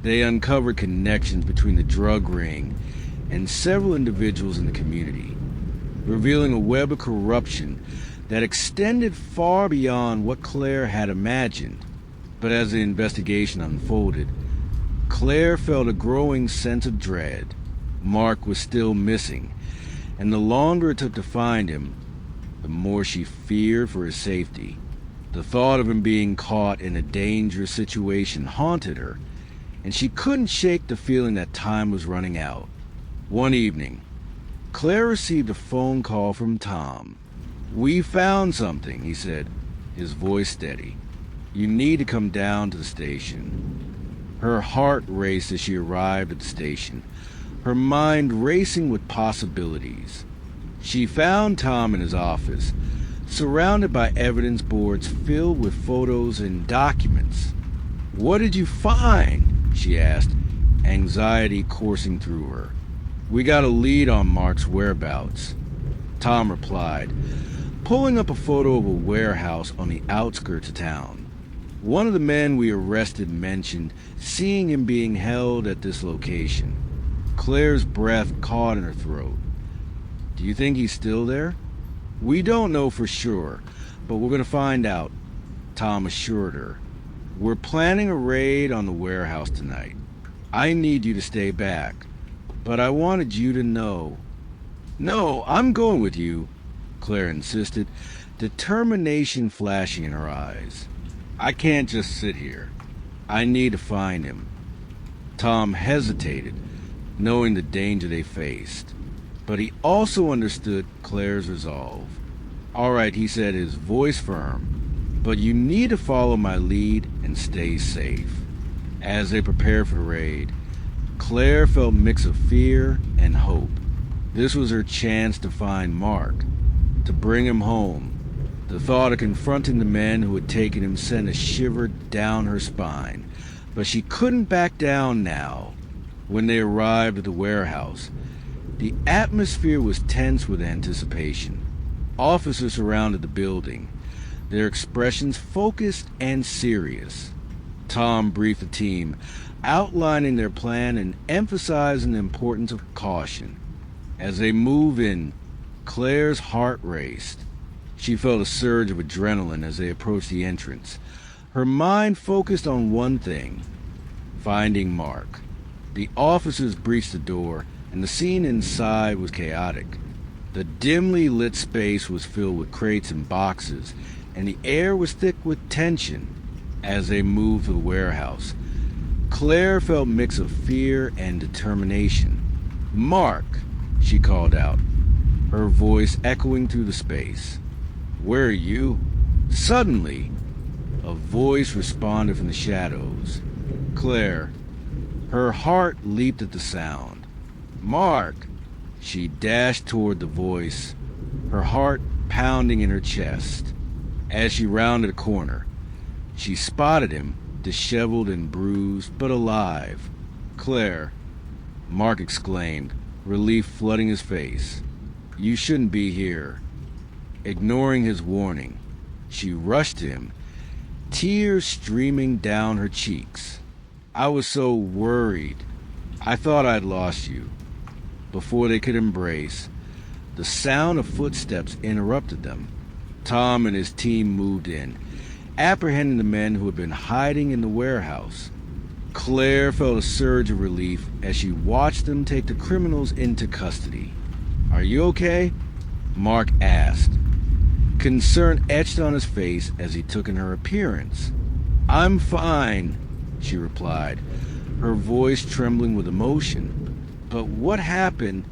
They uncovered connections between the drug ring and several individuals in the community, revealing a web of corruption that extended far beyond what Claire had imagined. But as the investigation unfolded, Claire felt a growing sense of dread. Mark was still missing, and the longer it took to find him, the more she feared for his safety. The thought of him being caught in a dangerous situation haunted her, and she couldn't shake the feeling that time was running out. One evening, Claire received a phone call from Tom. "We found something," he said, his voice steady. "You need to come down to the station." Her heart raced as she arrived at the station, her mind racing with possibilities. She found Tom in his office, surrounded by evidence boards filled with photos and documents. "What did you find?" she asked, anxiety coursing through her. "We got a lead on Mark's whereabouts," Tom replied, pulling up a photo of a warehouse on the outskirts of town. "One of the men we arrested mentioned seeing him being held at this location." Claire's breath caught in her throat. "Do you think he's still there?" "We don't know for sure, but we're going to find out," Tom assured her. "We're planning a raid on the warehouse tonight. I need you to stay back, but I wanted you to know." "No, I'm going with you," Claire insisted, determination flashing in her eyes. "I can't just sit here. I need to find him. Tom hesitated, knowing the danger they faced, but he also understood Claire's resolve. "All right," he said, his voice firm, "but you need to follow my lead and stay safe." As they prepared for the raid, Claire felt a mix of fear and hope. This was her chance to find Mark, to bring him home. The thought of confronting the men who had taken him sent a shiver down her spine, but she couldn't back down now. When they arrived at the warehouse, the atmosphere was tense with anticipation. Officers surrounded the building, their expressions focused and serious. Tom briefed the team, outlining their plan and emphasizing the importance of caution. As they moved in, Claire's heart raced. She felt a surge of adrenaline as they approached the entrance. Her mind focused on one thing: finding Mark. The officers breached the door, and the scene inside was chaotic. The dimly lit space was filled with crates and boxes, and the air was thick with tension. As they moved to the warehouse, Claire felt a mix of fear and determination. "Mark!" she called out, her voice echoing through the space. "Where are you?" Suddenly, a voice responded from the shadows. "Claire." Her heart leaped at the sound. "Mark!" She dashed toward the voice, her heart pounding in her chest. As she rounded a corner, she spotted him, disheveled and bruised, but alive. "Claire!" Mark exclaimed, relief flooding his face. "You shouldn't be here." Ignoring his warning, she rushed to him, tears streaming down her cheeks. "I was so worried. I thought I'd lost you." Before they could embrace, the sound of footsteps interrupted them. Tom and his team moved in, apprehending the men who had been hiding in the warehouse. Claire felt a surge of relief as she watched them take the criminals into custody. "Are you okay?" Mark asked. Concern etched on his face as he took in her appearance. "I'm fine," she replied, her voice trembling with emotion. "But what happened?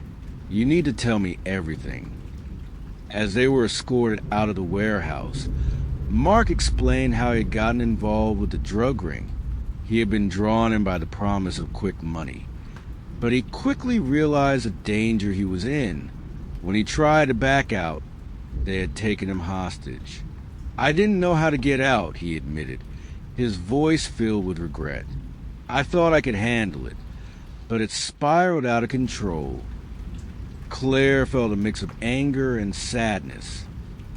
You need to tell me everything." As they were escorted out of the warehouse, Mark explained how he had gotten involved with the drug ring. He had been drawn in by the promise of quick money, but he quickly realized the danger he was in. When he tried to back out, they had taken him hostage. "I didn't know how to get out," he admitted, his voice filled with regret. "I thought I could handle it, but it spiraled out of control." Claire felt a mix of anger and sadness.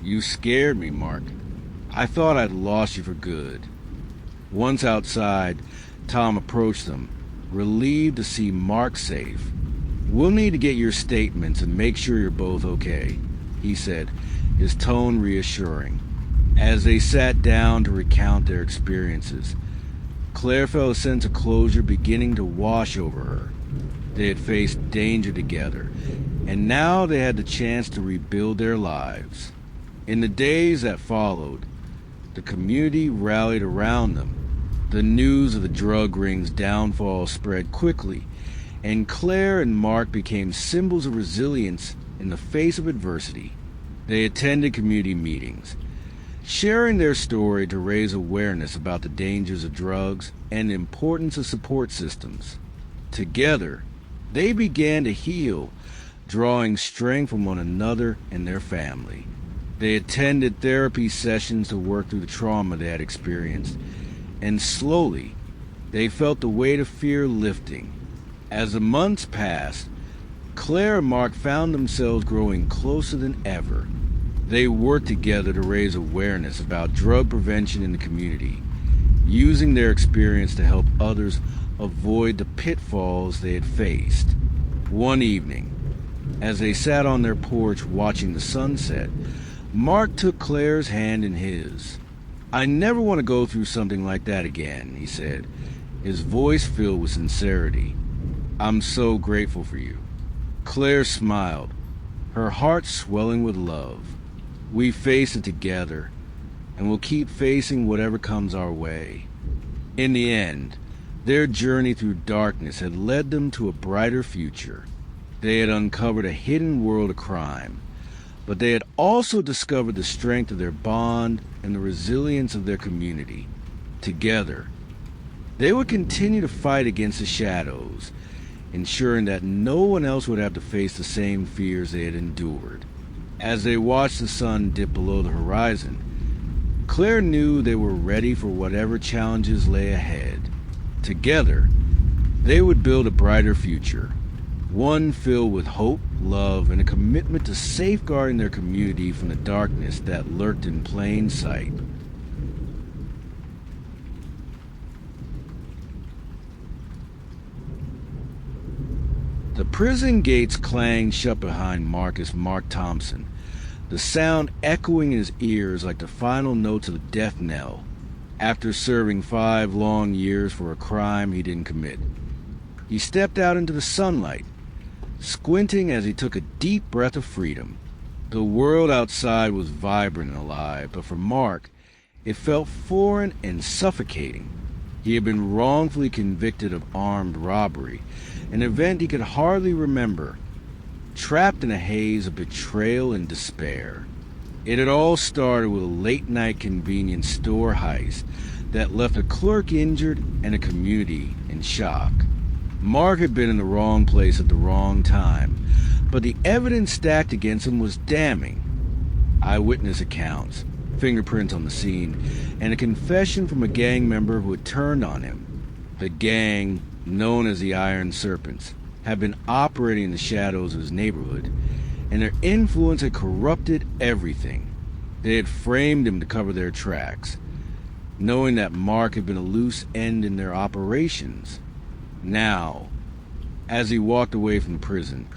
"You scared me, Mark. I thought I'd lost you for good." Once outside, Tom approached them, relieved to see Mark safe. "We'll need to get your statements and make sure you're both okay," he said, his tone reassuring. As they sat down to recount their experiences, Claire felt a sense of closure beginning to wash over her. They had faced danger together, and now they had the chance to rebuild their lives. In the days that followed, the community rallied around them. The news of the drug ring's downfall spread quickly, and Claire and Mark became symbols of resilience in the face of adversity. They attended community meetings, sharing their story to raise awareness about the dangers of drugs and the importance of support systems. Together, they began to heal, drawing strength from one another and their family. They attended therapy sessions to work through the trauma they had experienced, and slowly, they felt the weight of fear lifting. As the months passed, Claire and Mark found themselves growing closer than ever. They worked together to raise awareness about drug prevention in the community, using their experience to help others avoid the pitfalls they had faced. One evening, as they sat on their porch watching the sunset, Mark took Claire's hand in his. "I never want to go through something like that again," he said, his voice filled with sincerity. "I'm so grateful for you." Claire smiled, her heart swelling with love. "We face it together, and we'll keep facing whatever comes our way." In the end, Their journey through darkness had led them to a brighter future. They had uncovered a hidden world of crime, but they had also discovered the strength of their bond and the resilience of their community. Together, they would continue to fight against the shadows, ensuring that no one else would have to face the same fears they had endured. As they watched the sun dip below the horizon, Claire knew they were ready for whatever challenges lay ahead. Together, they would build a brighter future, one filled with hope, love, and a commitment to safeguarding their community from the darkness that lurked in plain sight. The prison gates clanged shut behind Marcus Mark Thompson, the sound echoing in his ears like the final notes of a death knell after serving 5 long years for a crime he didn't commit. He stepped out into the sunlight, squinting as he took a deep breath of freedom. The world outside was vibrant and alive, but for Mark, it felt foreign and suffocating. He had been wrongfully convicted of armed robbery, an event he could hardly remember, trapped in a haze of betrayal and despair. It had all started with a late-night convenience store heist that left a clerk injured and a community in shock. Mark had been in the wrong place at the wrong time, but the evidence stacked against him was damning. Eyewitness accounts, fingerprints on the scene, and a confession from a gang member who had turned on him. The gang, known as the Iron Serpents, had been operating in the shadows of his neighborhood, and their influence had corrupted everything. They had framed him to cover their tracks, knowing that Mark had been a loose end in their operations. Now, as he walked away from the prison,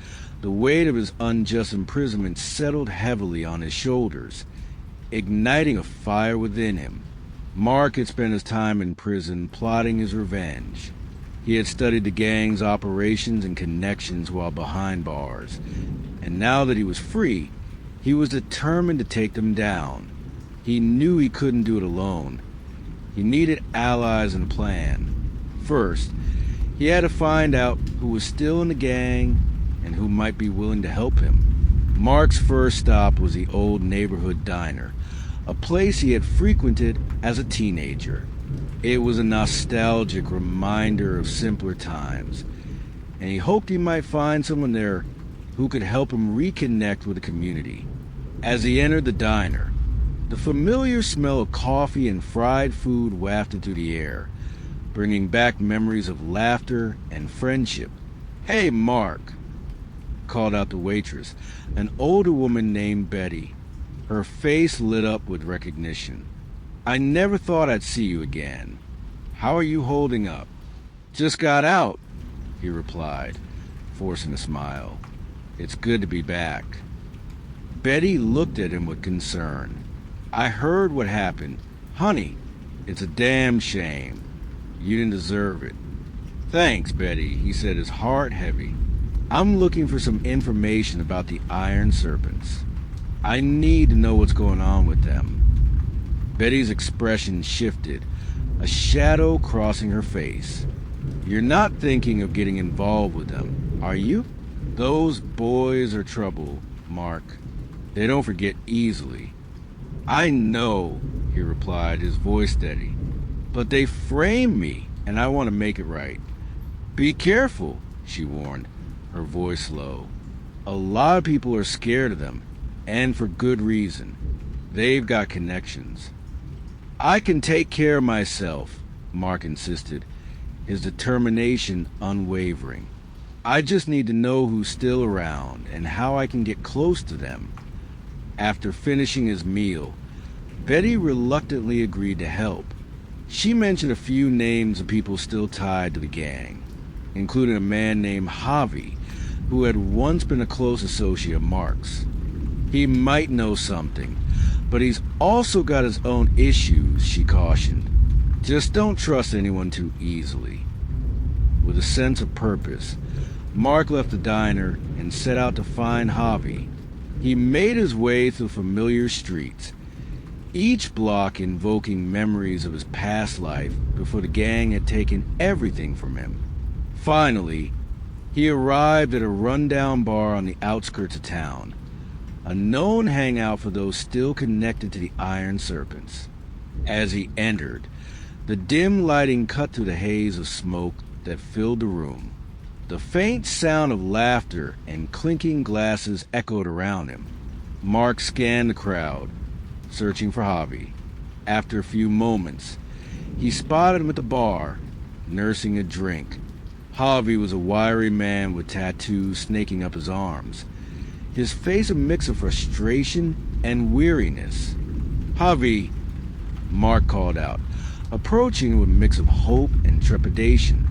the weight of his unjust imprisonment settled heavily on his shoulders, igniting a fire within him. Mark had spent his time in prison plotting his revenge. He had studied the gang's operations and connections while behind bars, and now that he was free, he was determined to take them down. He knew he couldn't do it alone. He needed allies and a plan. First, he had to find out who was still in the gang and who might be willing to help him. Mark's first stop was the old neighborhood diner, a place he had frequented as a teenager. It was a nostalgic reminder of simpler times, and he hoped he might find someone there who could help him reconnect with the community. As he entered the diner, the familiar smell of coffee and fried food wafted through the air, bringing back memories of laughter and friendship. "Hey, Mark," called out the waitress, an older woman named Betty. Her face lit up with recognition. "I never thought I'd see you again. How are you holding up?" "Just got out," he replied, forcing a smile. "It's good to be back." Betty looked at him with concern. "I heard what happened. Honey, it's a damn shame. You didn't deserve it." "Thanks, Betty," he said, his heart heavy. "I'm looking for some information about the Iron Serpents. I need to know what's going on with them." Betty's expression shifted, a shadow crossing her face. "You're not thinking of getting involved with them, are you?" "Those boys are trouble, Mark. They don't forget easily." "I know," he replied, his voice steady. "But they framed me, and I want to make it right." "Be careful," she warned, her voice low. "A lot of people are scared of them, and for good reason. They've got connections." "I can take care of myself," Mark insisted, his determination unwavering. "I just need to know who's still around and how I can get close to them." After finishing his meal, Betty reluctantly agreed to help. She mentioned a few names of people still tied to the gang, including a man named Javi, who had once been a close associate of Mark's. "He might know something, but he's also got his own issues," she cautioned. "Just don't trust anyone too easily." With a sense of purpose, Mark left the diner and set out to find Javi. He made his way through familiar streets, each block invoking memories of his past life before the gang had taken everything from him. Finally, he arrived at a rundown bar on the outskirts of town, a known hangout for those still connected to the Iron Serpents. As he entered, the dim lighting cut through the haze of smoke that filled the room. The faint sound of laughter and clinking glasses echoed around him. Mark scanned the crowd, searching for Javi. After a few moments, he spotted him at the bar, nursing a drink. Javi was a wiry man with tattoos snaking up his arms, his face a mix of frustration and weariness. "Javi," Mark called out, approaching with a mix of hope and trepidation.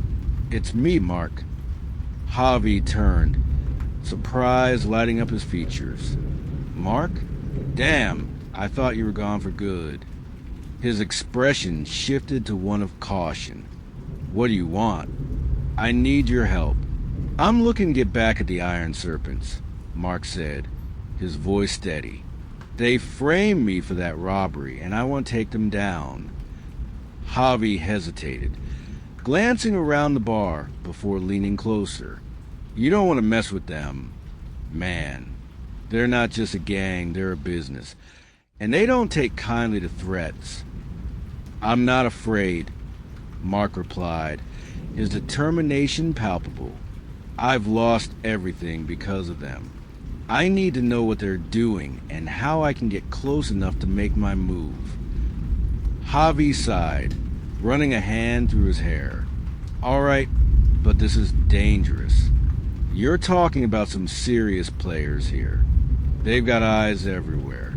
"It's me, Mark." Javi turned, surprise lighting up his features. "Mark? Damn, I thought you were gone for good." His expression shifted to one of caution. "What do you want?" "I need your help. I'm looking to get back at the Iron Serpents," Mark said, his voice steady. "They framed me for that robbery, and I want to take them down." Javi hesitated, glancing around the bar before leaning closer. "You don't want to mess with them, man. They're not just a gang, they're a business, and they don't take kindly to threats." "I'm not afraid," Mark replied, his determination palpable. "I've lost everything because of them. I need to know what they're doing and how I can get close enough to make my move." Javi sighed, running a hand through his hair. "All right, but this is dangerous. You're talking about some serious players here. They've got eyes everywhere."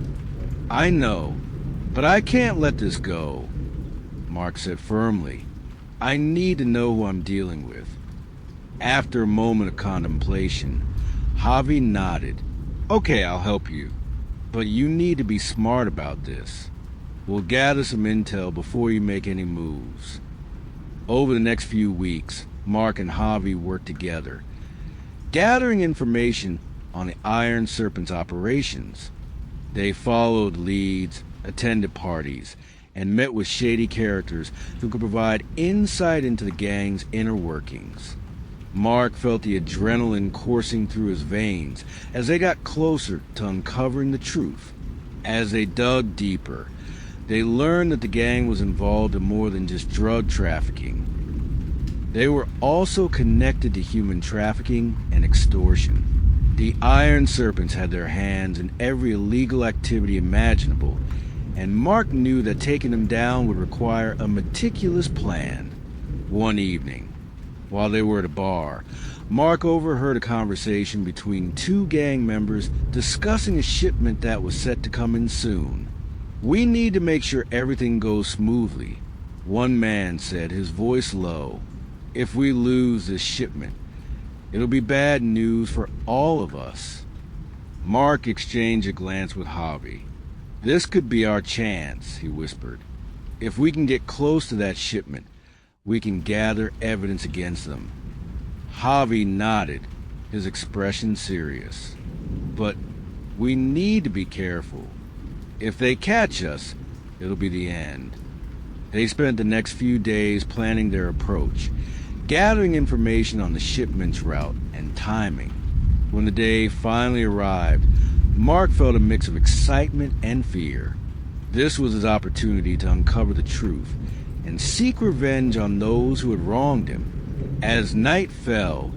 "I know, but I can't let this go," Mark said firmly. "I need to know who I'm dealing with." After a moment of contemplation, Javi nodded. "Okay, I'll help you. But you need to be smart about this. We'll gather some intel before you make any moves." Over the next few weeks, Mark and Javi worked together, gathering information on the Iron Serpent's operations. They followed leads, attended parties, and met with shady characters who could provide insight into the gang's inner workings. Mark felt the adrenaline coursing through his veins as they got closer to uncovering the truth. As they dug deeper, they learned that the gang was involved in more than just drug trafficking. They were also connected to human trafficking and extortion. The Iron Serpents had their hands in every illegal activity imaginable, and Mark knew that taking them down would require a meticulous plan. One evening, while they were at a bar, Mark overheard a conversation between two gang members discussing a shipment that was set to come in soon. "We need to make sure everything goes smoothly," one man said, his voice low. "If we lose this shipment, it'll be bad news for all of us." Mark exchanged a glance with Javi. "This could be our chance," he whispered. "If we can get close to that shipment, we can gather evidence against them." Javi nodded, his expression serious. "But we need to be careful. If they catch us, it'll be the end." They spent the next few days planning their approach, gathering information on the shipment's route and timing. When the day finally arrived, Mark felt a mix of excitement and fear. This was his opportunity to uncover the truth and seek revenge on those who had wronged him. As night fell,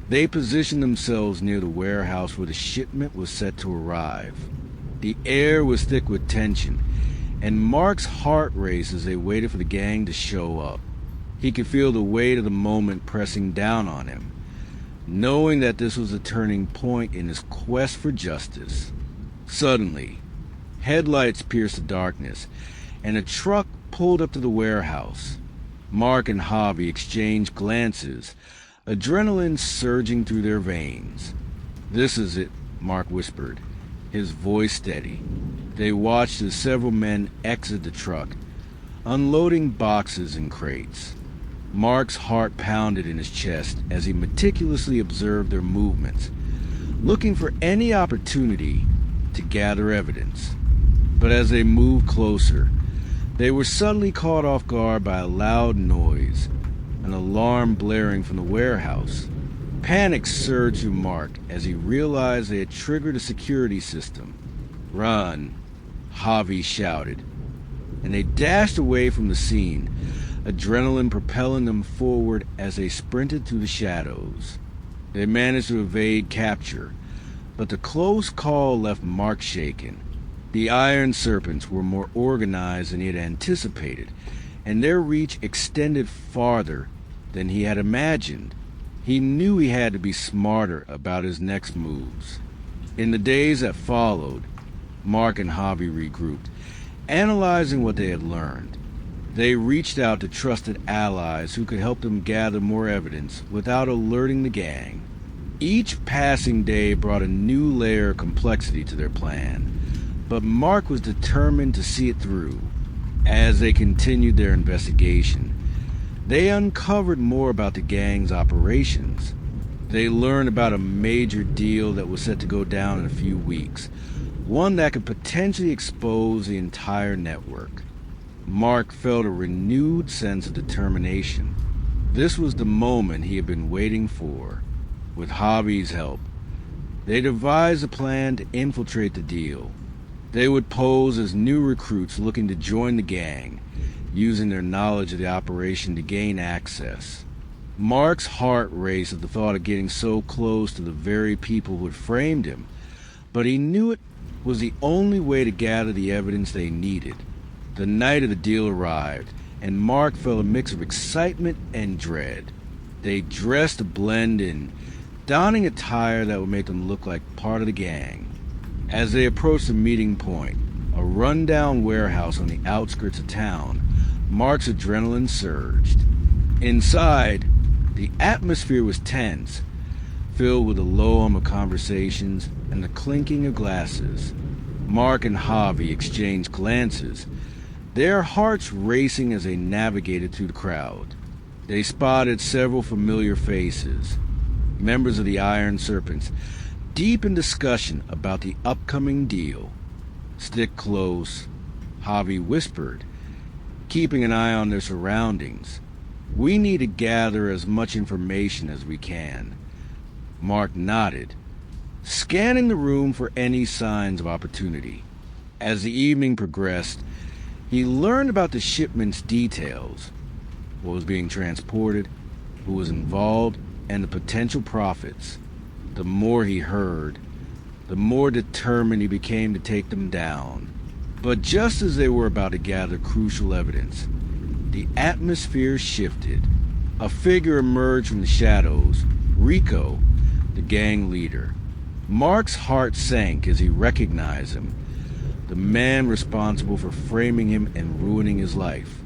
they positioned themselves near the warehouse where the shipment was set to arrive. The air was thick with tension, and Mark's heart raced as they waited for the gang to show up. He could feel the weight of the moment pressing down on him, knowing that this was a turning point in his quest for justice. Suddenly, headlights pierced the darkness, and a truck pulled up to the warehouse. Mark and Javi exchanged glances, adrenaline surging through their veins. "This is it," Mark whispered, his voice steady. They watched as several men exit the truck, unloading boxes and crates. Mark's heart pounded in his chest as he meticulously observed their movements, looking for any opportunity to gather evidence. But as they moved closer, they were suddenly caught off guard by a loud noise, an alarm blaring from the warehouse. Panic surged through Mark as he realized they had triggered a security system. "Run," Javi shouted, and they dashed away from the scene, adrenaline propelling them forward as they sprinted through the shadows. They managed to evade capture, but the close call left Mark shaken. The Iron Serpents were more organized than he had anticipated, and their reach extended farther than he had imagined. He knew he had to be smarter about his next moves. In the days that followed, Mark and Javi regrouped, analyzing what they had learned. They reached out to trusted allies who could help them gather more evidence without alerting the gang. Each passing day brought a new layer of complexity to their plan, but Mark was determined to see it through. As they continued their investigation, they uncovered more about the gang's operations. They learned about a major deal that was set to go down in a few weeks, one that could potentially expose the entire network. Mark felt a renewed sense of determination. This was the moment he had been waiting for. With Javi's help, they devised a plan to infiltrate the deal. They would pose as new recruits looking to join the gang, using their knowledge of the operation to gain access. Mark's heart raced at the thought of getting so close to the very people who had framed him, but he knew it was the only way to gather the evidence they needed. The night of the deal arrived, and Mark felt a mix of excitement and dread. They dressed to blend in, donning attire that would make them look like part of the gang. As they approached the meeting point, a rundown warehouse on the outskirts of town, Mark's adrenaline surged. Inside, the atmosphere was tense, filled with the low hum of conversations and the clinking of glasses. Mark and Javi exchanged glances, their hearts racing as they navigated through the crowd. They spotted several familiar faces, members of the Iron Serpents, deep in discussion about the upcoming deal. "Stick close," Javi whispered, keeping an eye on their surroundings. "We need to gather as much information as we can." Mark nodded, scanning the room for any signs of opportunity. As the evening progressed, he learned about the shipment's details, what was being transported, who was involved, and the potential profits. The more he heard, the more determined he became to take them down. But just as they were about to gather crucial evidence, the atmosphere shifted. A figure emerged from the shadows, Rico, the gang leader. Mark's heart sank as he recognized him, the man responsible for framing him and ruining his life.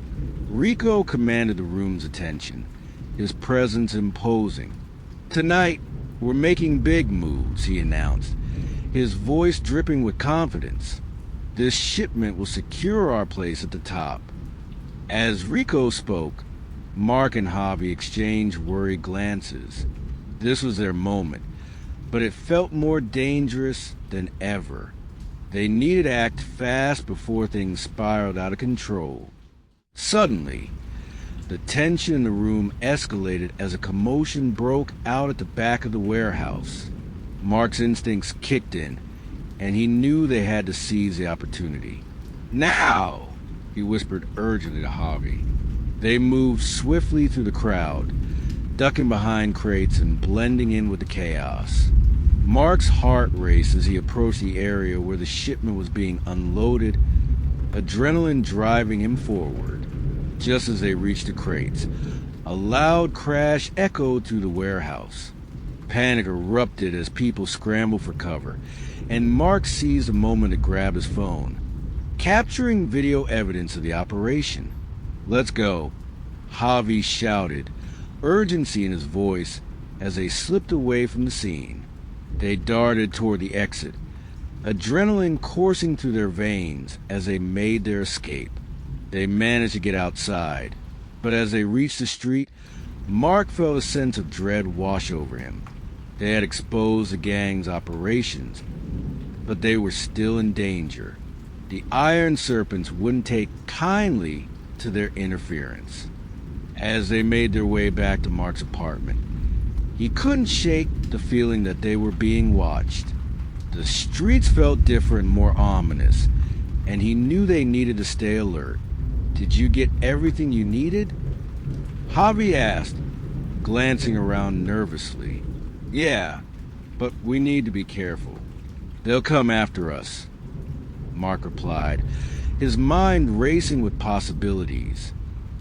Rico commanded the room's attention, his presence imposing. "Tonight, we're making big moves," he announced, his voice dripping with confidence. "This shipment will secure our place at the top." As Rico spoke, Mark and Javi exchanged worried glances. This was their moment, but it felt more dangerous than ever. They needed to act fast before things spiraled out of control. Suddenly, the tension in the room escalated as a commotion broke out at the back of the warehouse. Mark's instincts kicked in, and he knew they had to seize the opportunity. "Now!" he whispered urgently to Javi. They moved swiftly through the crowd, ducking behind crates and blending in with the chaos. Mark's heart raced as he approached the area where the shipment was being unloaded, adrenaline driving him forward. Just as they reached the crates, a loud crash echoed through the warehouse. Panic erupted as people scrambled for cover, and Mark seized a moment to grab his phone, capturing video evidence of the operation. "Let's go," Javi shouted, urgency in his voice as they slipped away from the scene. They darted toward the exit, adrenaline coursing through their veins as they made their escape. They managed to get outside, but as they reached the street, Mark felt a sense of dread wash over him. They had exposed the gang's operations, but they were still in danger. The Iron Serpents wouldn't take kindly to their interference. As they made their way back to Mark's apartment, he couldn't shake the feeling that they were being watched. The streets felt different, more ominous, and he knew they needed to stay alert. "Did you get everything you needed?" Javi asked, glancing around nervously. "Yeah, but we need to be careful. They'll come after us," Mark replied, his mind racing with possibilities.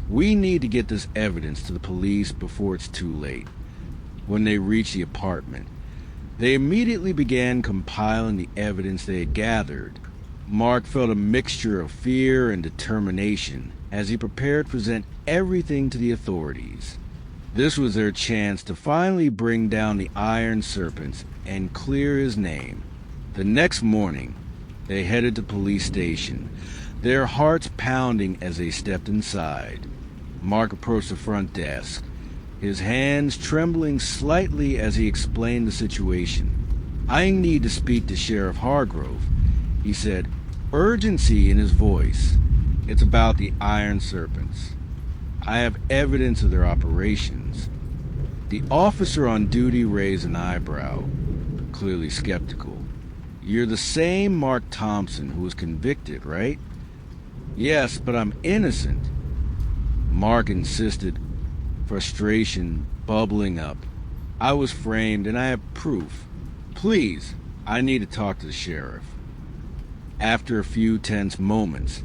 "We need to get this evidence to the police before it's too late." When they reached the apartment, they immediately began compiling the evidence they had gathered. Mark felt a mixture of fear and determination as he prepared to present everything to the authorities. This was their chance to finally bring down the Iron Serpents and clear his name. The next morning, they headed to the police station, their hearts pounding as they stepped inside. Mark approached the front desk, his hands trembling slightly as he explained the situation. "I need to speak to Sheriff Hargrove," he said, urgency in his voice. "It's about the Iron Serpents. I have evidence of their operations." The officer on duty raised an eyebrow, clearly skeptical. "You're the same Mark Thompson who was convicted, right?" "Yes, but I'm innocent," Mark insisted, frustration bubbling up. "I was framed and I have proof. Please, I need to talk to the sheriff." After a few tense moments,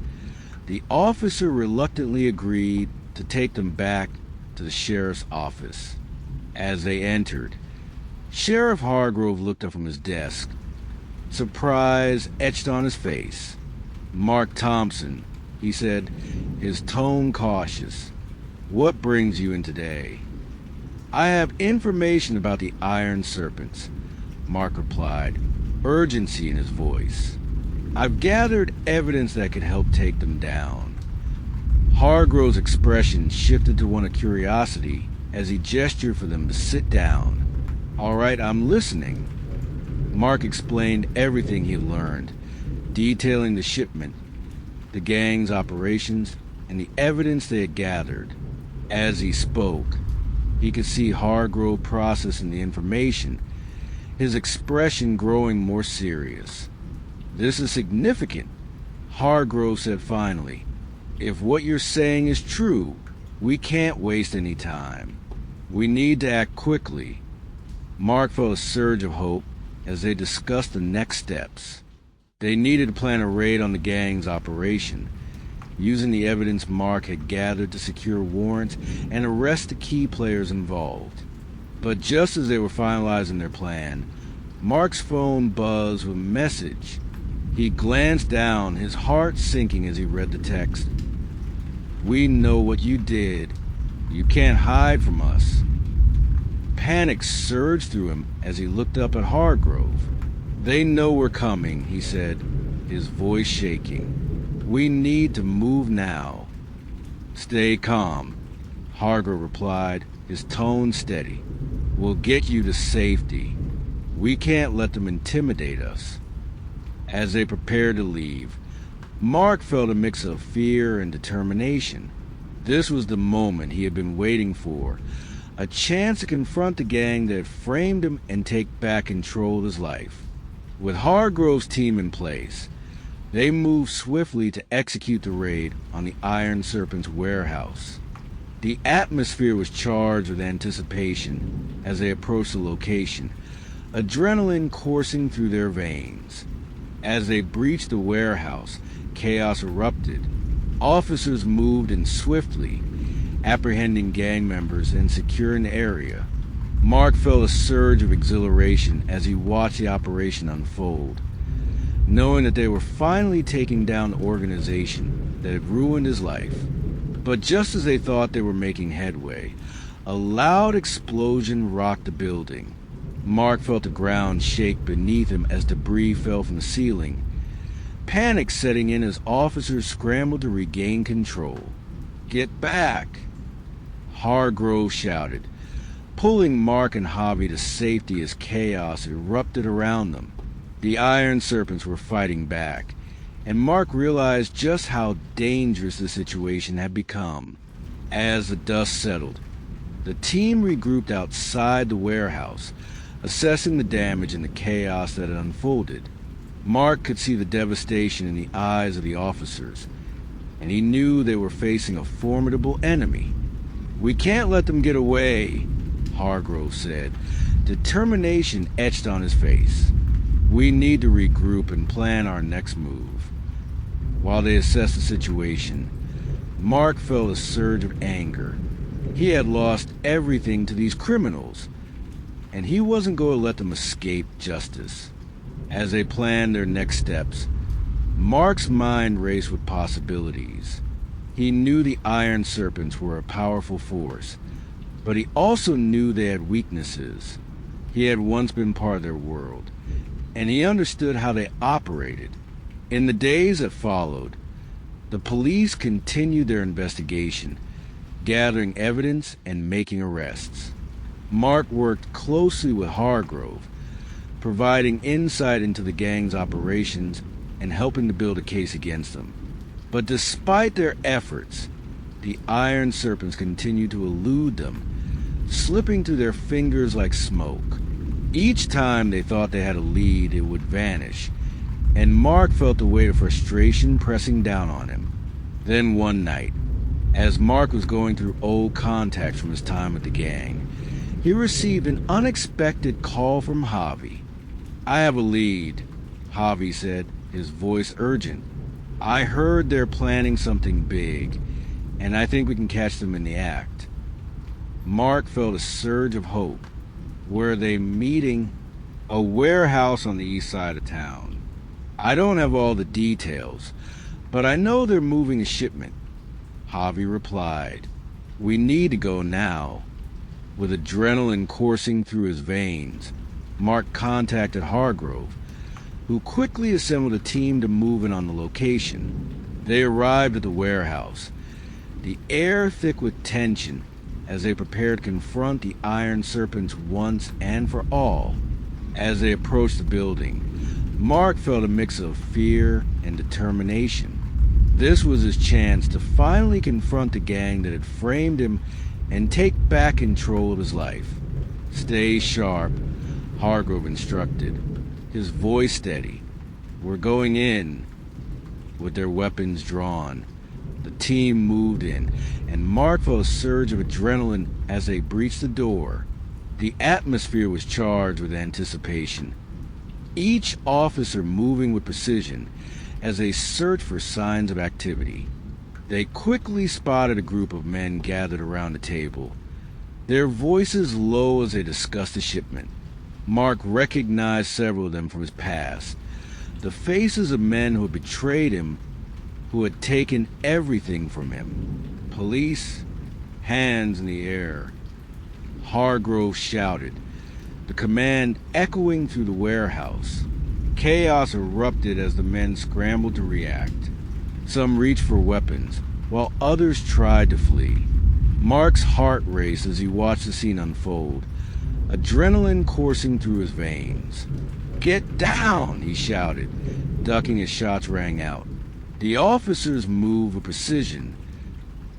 the officer reluctantly agreed to take them back to the sheriff's office. As they entered, Sheriff Hargrove looked up from his desk, surprise etched on his face. "Mark Thompson," he said, his tone cautious. "What brings you in today?" "I have information about the Iron Serpents," Mark replied, urgency in his voice. "I've gathered evidence that could help take them down." Hargrove's expression shifted to one of curiosity as he gestured for them to sit down. "All right, I'm listening." Mark explained everything he had learned, detailing the shipment, the gang's operations, and the evidence they had gathered. As he spoke, he could see Hargrove processing the information, his expression growing more serious. "This is significant," Hargrove said finally. "If what you're saying is true, we can't waste any time. We need to act quickly." Mark felt a surge of hope as they discussed the next steps. They needed to plan a raid on the gang's operation, using the evidence Mark had gathered to secure warrants and arrest the key players involved. But just as they were finalizing their plan, Mark's phone buzzed with a message. He glanced down, his heart sinking as he read the text. "We know what you did. You can't hide from us." Panic surged through him as he looked up at Hargrove. "They know we're coming," he said, his voice shaking. "We need to move now." "Stay calm," Hargrove replied, his tone steady. "We'll get you to safety. We can't let them intimidate us." As they prepared to leave, Mark felt a mix of fear and determination. This was the moment he had been waiting for, a chance to confront the gang that had framed him and take back control of his life. With Hargrove's team in place, they moved swiftly to execute the raid on the Iron Serpent's warehouse. The atmosphere was charged with anticipation as they approached the location, adrenaline coursing through their veins. As they breached the warehouse, chaos erupted. Officers moved in swiftly, apprehending gang members and securing the area. Mark felt a surge of exhilaration as he watched the operation unfold, knowing that they were finally taking down the organization that had ruined his life. But just as they thought they were making headway, a loud explosion rocked the building. Mark felt the ground shake beneath him as debris fell from the ceiling, panic setting in as officers scrambled to regain control. "Get back!" Hargrove shouted, pulling Mark and Javi to safety as chaos erupted around them. The Iron Serpents were fighting back, and Mark realized just how dangerous the situation had become. As the dust settled, the team regrouped outside the warehouse, assessing the damage and the chaos that had unfolded. Mark could see the devastation in the eyes of the officers, and he knew they were facing a formidable enemy. "We can't let them get away," Hargrove said, determination etched on his face. "We need to regroup and plan our next move." While they assessed the situation, Mark felt a surge of anger. He had lost everything to these criminals, and he wasn't going to let them escape justice. As they planned their next steps, Mark's mind raced with possibilities. He knew the Iron Serpents were a powerful force, but he also knew they had weaknesses. He had once been part of their world, and he understood how they operated. In the days that followed, the police continued their investigation, gathering evidence and making arrests. Mark worked closely with Hargrove, providing insight into the gang's operations and helping to build a case against them. But despite their efforts, the Iron Serpents continued to elude them, slipping through their fingers like smoke. Each time they thought they had a lead, it would vanish, and Mark felt the weight of frustration pressing down on him. Then one night, as Mark was going through old contacts from his time with the gang, he received an unexpected call from Javi. "I have a lead," Javi said, his voice urgent. "I heard they're planning something big, and I think we can catch them in the act." Mark felt a surge of hope. Were they meeting? "A warehouse on the east side of town. I don't have all the details, but I know they're moving a shipment," Javi replied. "We need to go now." With adrenaline coursing through his veins, Mark contacted Hargrove, who quickly assembled a team to move in on the location. They arrived at the warehouse, the air thick with tension as they prepared to confront the Iron Serpents once and for all. As they approached the building, Mark felt a mix of fear and determination. This was his chance to finally confront the gang that had framed him and take back control of his life. "Stay sharp," Hargrove instructed, his voice steady. "We're going in." With their weapons drawn, the team moved in, and Mark felt a surge of adrenaline as they breached the door. The atmosphere was charged with anticipation, each officer moving with precision as they searched for signs of activity. They quickly spotted a group of men gathered around the table, their voices low as they discussed the shipment. Mark recognized several of them from his past, the faces of men who had betrayed him, who had taken everything from him. Police, hands in the air. Hargrove shouted, the command echoing through the warehouse. Chaos erupted as the men scrambled to react. Some reached for weapons, while others tried to flee. Mark's heart raced as he watched the scene unfold, adrenaline coursing through his veins. "Get down!" he shouted, ducking as shots rang out. The officers moved with precision,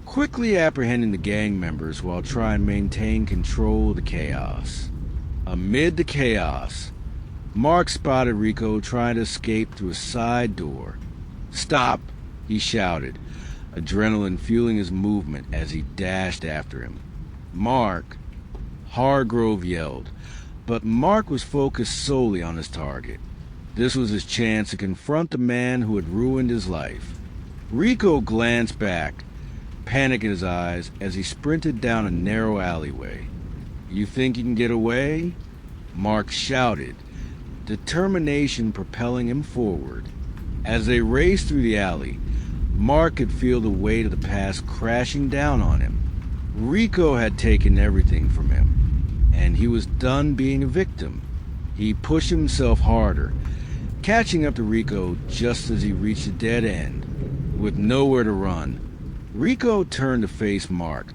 quickly apprehending the gang members while trying to maintain control of the chaos. Amid the chaos, Mark spotted Rico trying to escape through a side door. "Stop!" he shouted, adrenaline fueling his movement as he dashed after him. "Mark!" Hargrove yelled, but Mark was focused solely on his target. This was his chance to confront the man who had ruined his life. Rico glanced back, panic in his eyes as he sprinted down a narrow alleyway. "You think you can get away?" Mark shouted, determination propelling him forward. As they raced through the alley, Mark could feel the weight of the past crashing down on him. Rico had taken everything from him, and he was done being a victim. He pushed himself harder, catching up to Rico just as he reached a dead end. With nowhere to run, Rico turned to face Mark,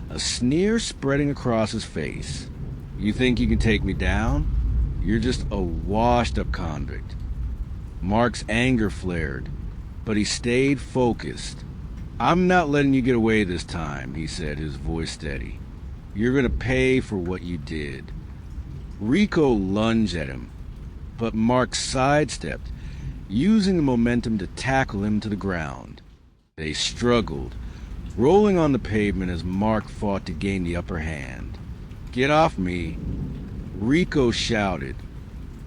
a sneer spreading across his face. "You think you can take me down? You're just a washed-up convict." Mark's anger flared. but he stayed focused. "I'm not letting you get away this time," he said, his voice steady. "You're going to pay for what you did." Rico lunged at him, but Mark sidestepped, using the momentum to tackle him to the ground. They struggled, rolling on the pavement as Mark fought to gain the upper hand. "Get off me," Rico shouted,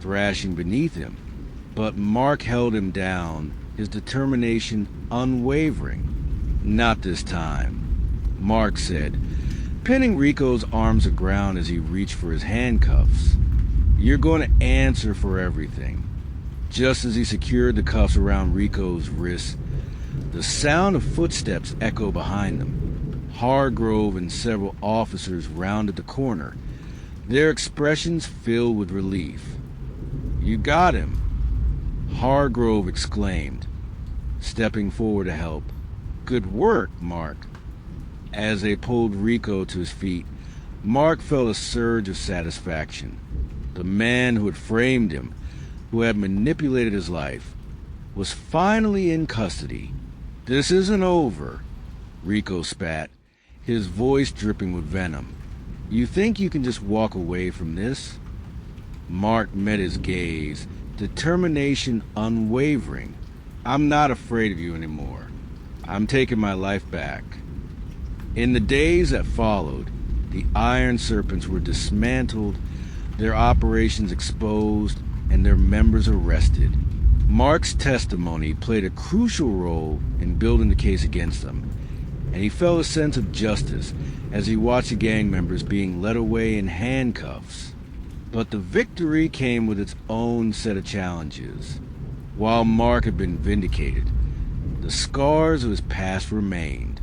thrashing beneath him, but Mark held him down, his determination unwavering. "Not this time," Mark said, pinning Rico's arms aground as he reached for his handcuffs. "You're going to answer for everything." Just as he secured the cuffs around Rico's wrists, the sound of footsteps echoed behind them. Hargrove and several officers rounded the corner, their expressions filled with relief. "You got him," Hargrove exclaimed, stepping forward to help. "Good work, Mark." As they pulled Rico to his feet, Mark felt a surge of satisfaction. The man who had framed him, who had manipulated his life, was finally in custody. "This isn't over," Rico spat, his voice dripping with venom. "You think you can just walk away from this?" Mark met his gaze, determination unwavering. "I'm not afraid of you anymore. I'm taking my life back." In the days that followed, the Iron Serpents were dismantled, their operations exposed, and their members arrested. Mark's testimony played a crucial role in building the case against them, and he felt a sense of justice as he watched the gang members being led away in handcuffs. But the victory came with its own set of challenges. While Mark had been vindicated, the scars of his past remained.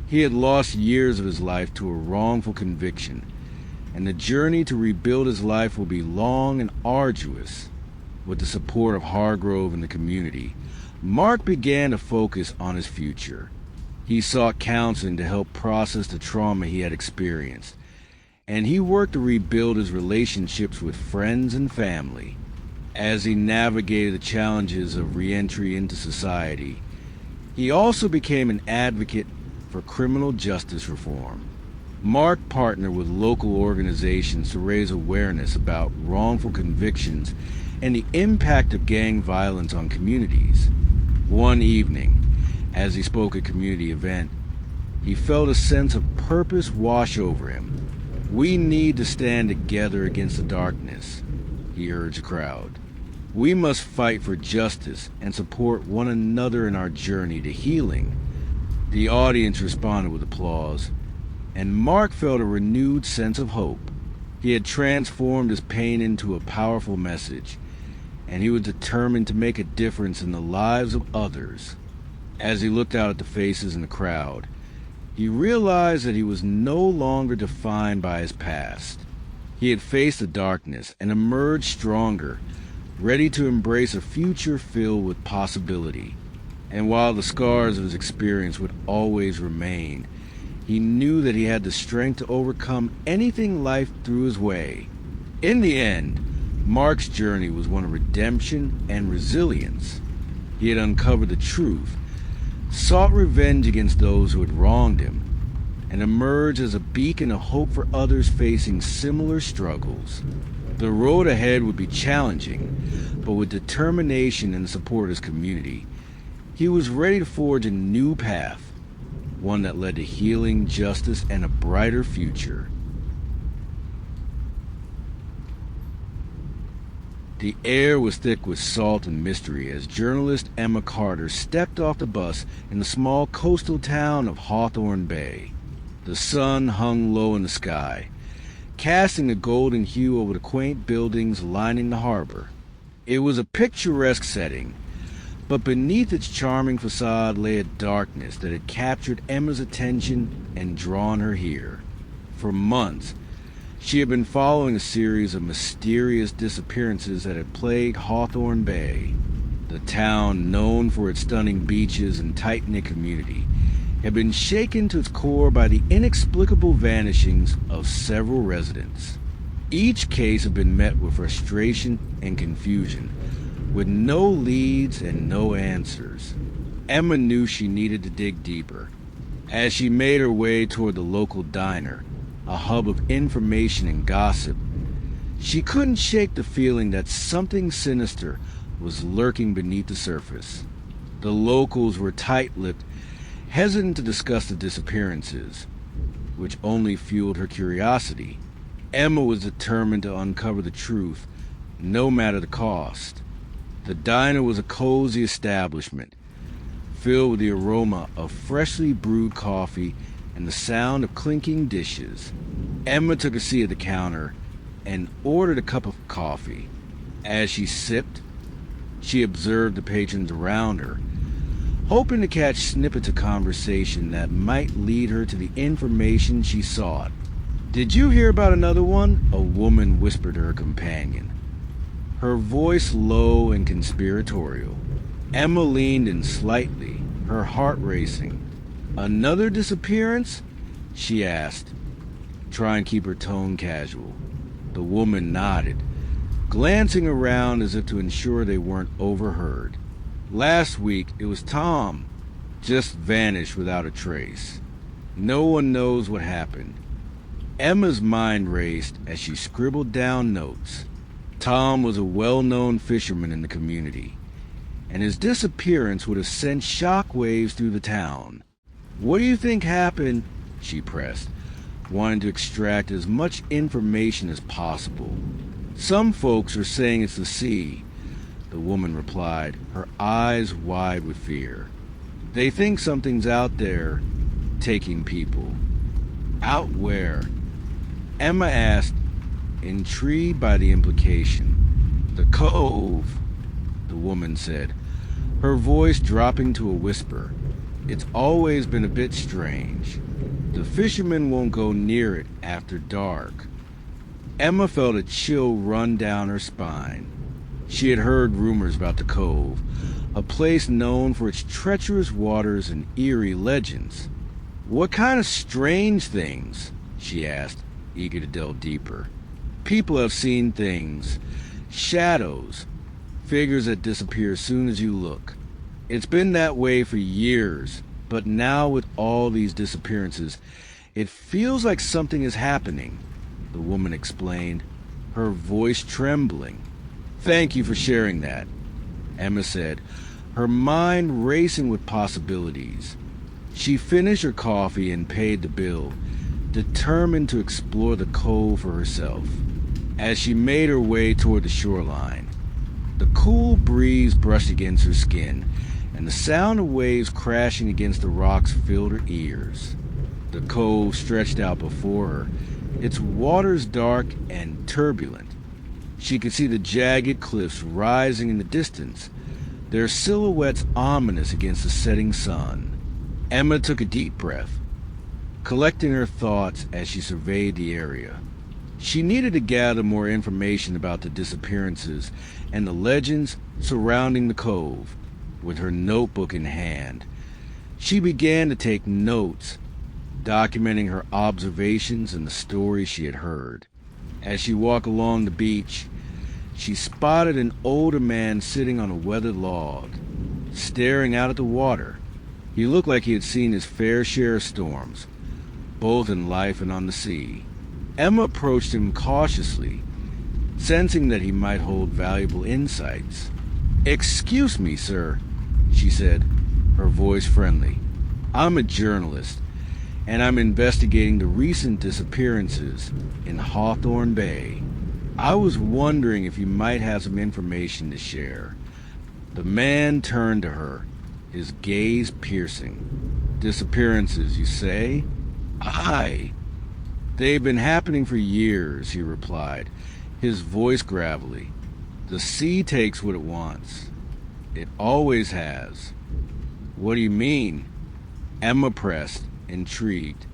He had lost years of his life to a wrongful conviction, and the journey to rebuild his life will be long and arduous. With the support of Hargrove and the community, Mark began to focus on his future. He sought counseling to help process the trauma he had experienced, and he worked to rebuild his relationships with friends and family. As he navigated the challenges of re-entry into society, he also became an advocate for criminal justice reform. Mark partnered with local organizations to raise awareness about wrongful convictions and the impact of gang violence on communities. One evening, as he spoke at a community event, he felt a sense of purpose wash over him. "We need to stand together against the darkness," he urged the crowd. "We must fight for justice and support one another in our journey to healing." The audience responded with applause, and Mark felt a renewed sense of hope. He had transformed his pain into a powerful message, and he was determined to make a difference in the lives of others. As he looked out at the faces in the crowd, he realized that he was no longer defined by his past. He had faced the darkness and emerged stronger, ready to embrace a future filled with possibility. And while the scars of his experience would always remain, he knew that he had the strength to overcome anything life threw his way. In the end, Mark's journey was one of redemption and resilience. He had uncovered the truth, sought revenge against those who had wronged him, and emerged as a beacon of hope for others facing similar struggles. The road ahead would be challenging, but with determination and the support of his community, he was ready to forge a new path, one that led to healing, justice, and a brighter future. The air was thick with salt and mystery as journalist Emma Carter stepped off the bus in the small coastal town of Hawthorne Bay. The sun hung low in the sky, casting a golden hue over the quaint buildings lining the harbor. It was a picturesque setting, but beneath its charming facade lay a darkness that had captured Emma's attention and drawn her here. For months, she had been following a series of mysterious disappearances that had plagued Hawthorne Bay. The town, known for its stunning beaches and tight-knit community, had been shaken to its core by the inexplicable vanishings of several residents. Each case had been met with frustration and confusion, with no leads and no answers. Emma knew she needed to dig deeper. As she made her way toward the local diner, a hub of information and gossip, she couldn't shake the feeling that something sinister was lurking beneath the surface. The locals were tight-lipped, hesitant to discuss the disappearances, which only fueled her curiosity. Emma was determined to uncover the truth, no matter the cost. The diner was a cozy establishment, filled with the aroma of freshly brewed coffee and the sound of clinking dishes. Emma took a seat at the counter and ordered a cup of coffee. As she sipped, she observed the patrons around her, hoping to catch snippets of conversation that might lead her to the information she sought. "Did you hear about another one?" a woman whispered to her companion, her voice low and conspiratorial. Emma leaned in slightly, her heart racing. "Another disappearance?" she asked, trying to keep her tone casual. The woman nodded, glancing around as if to ensure they weren't overheard. "Last week it was Tom. Just vanished without a trace. No one knows what happened." Emma's mind raced as she scribbled down notes. Tom was a well-known fisherman in the community, and his disappearance would have sent shockwaves through the town. "What do you think happened?" she pressed, wanting to extract as much information as possible. "Some folks are saying it's the sea," the woman replied, her eyes wide with fear. "They think something's out there, taking people." "Out where?" Emma asked, intrigued by the implication. "The cove," the woman said, her voice dropping to a whisper. "It's always been a bit strange. The fishermen won't go near it after dark." Emma felt a chill run down her spine. She had heard rumors about the cove, a place known for its treacherous waters and eerie legends. "What kind of strange things?" she asked, eager to delve deeper. "People have seen things, shadows, figures that disappear as soon as you look. It's been that way for years, but now with all these disappearances, it feels like something is happening," the woman explained, her voice trembling. "Thank you for sharing that," Emma said, her mind racing with possibilities. She finished her coffee and paid the bill, determined to explore the cove for herself. As she made her way toward the shoreline, the cool breeze brushed against her skin, and the sound of waves crashing against the rocks filled her ears. The cove stretched out before her, its waters dark and turbulent. She could see the jagged cliffs rising in the distance, their silhouettes ominous against the setting sun. Emma took a deep breath, collecting her thoughts as she surveyed the area. She needed to gather more information about the disappearances and the legends surrounding the cove. With her notebook in hand, she began to take notes, documenting her observations and the stories she had heard. As she walked along the beach, she spotted an older man sitting on a weathered log, staring out at the water. He looked like he had seen his fair share of storms, both in life and on the sea. Emma approached him cautiously, sensing that he might hold valuable insights. "Excuse me, sir," she said, her voice friendly. "I'm a journalist, and I'm investigating the recent disappearances in Hawthorne Bay. I was wondering if you might have some information to share." The man turned to her, his gaze piercing. "Disappearances, you say?" "Aye. They've been happening for years," he replied, his voice gravelly. "The sea takes what it wants. It always has." "What do you mean?" Emma pressed, intrigued.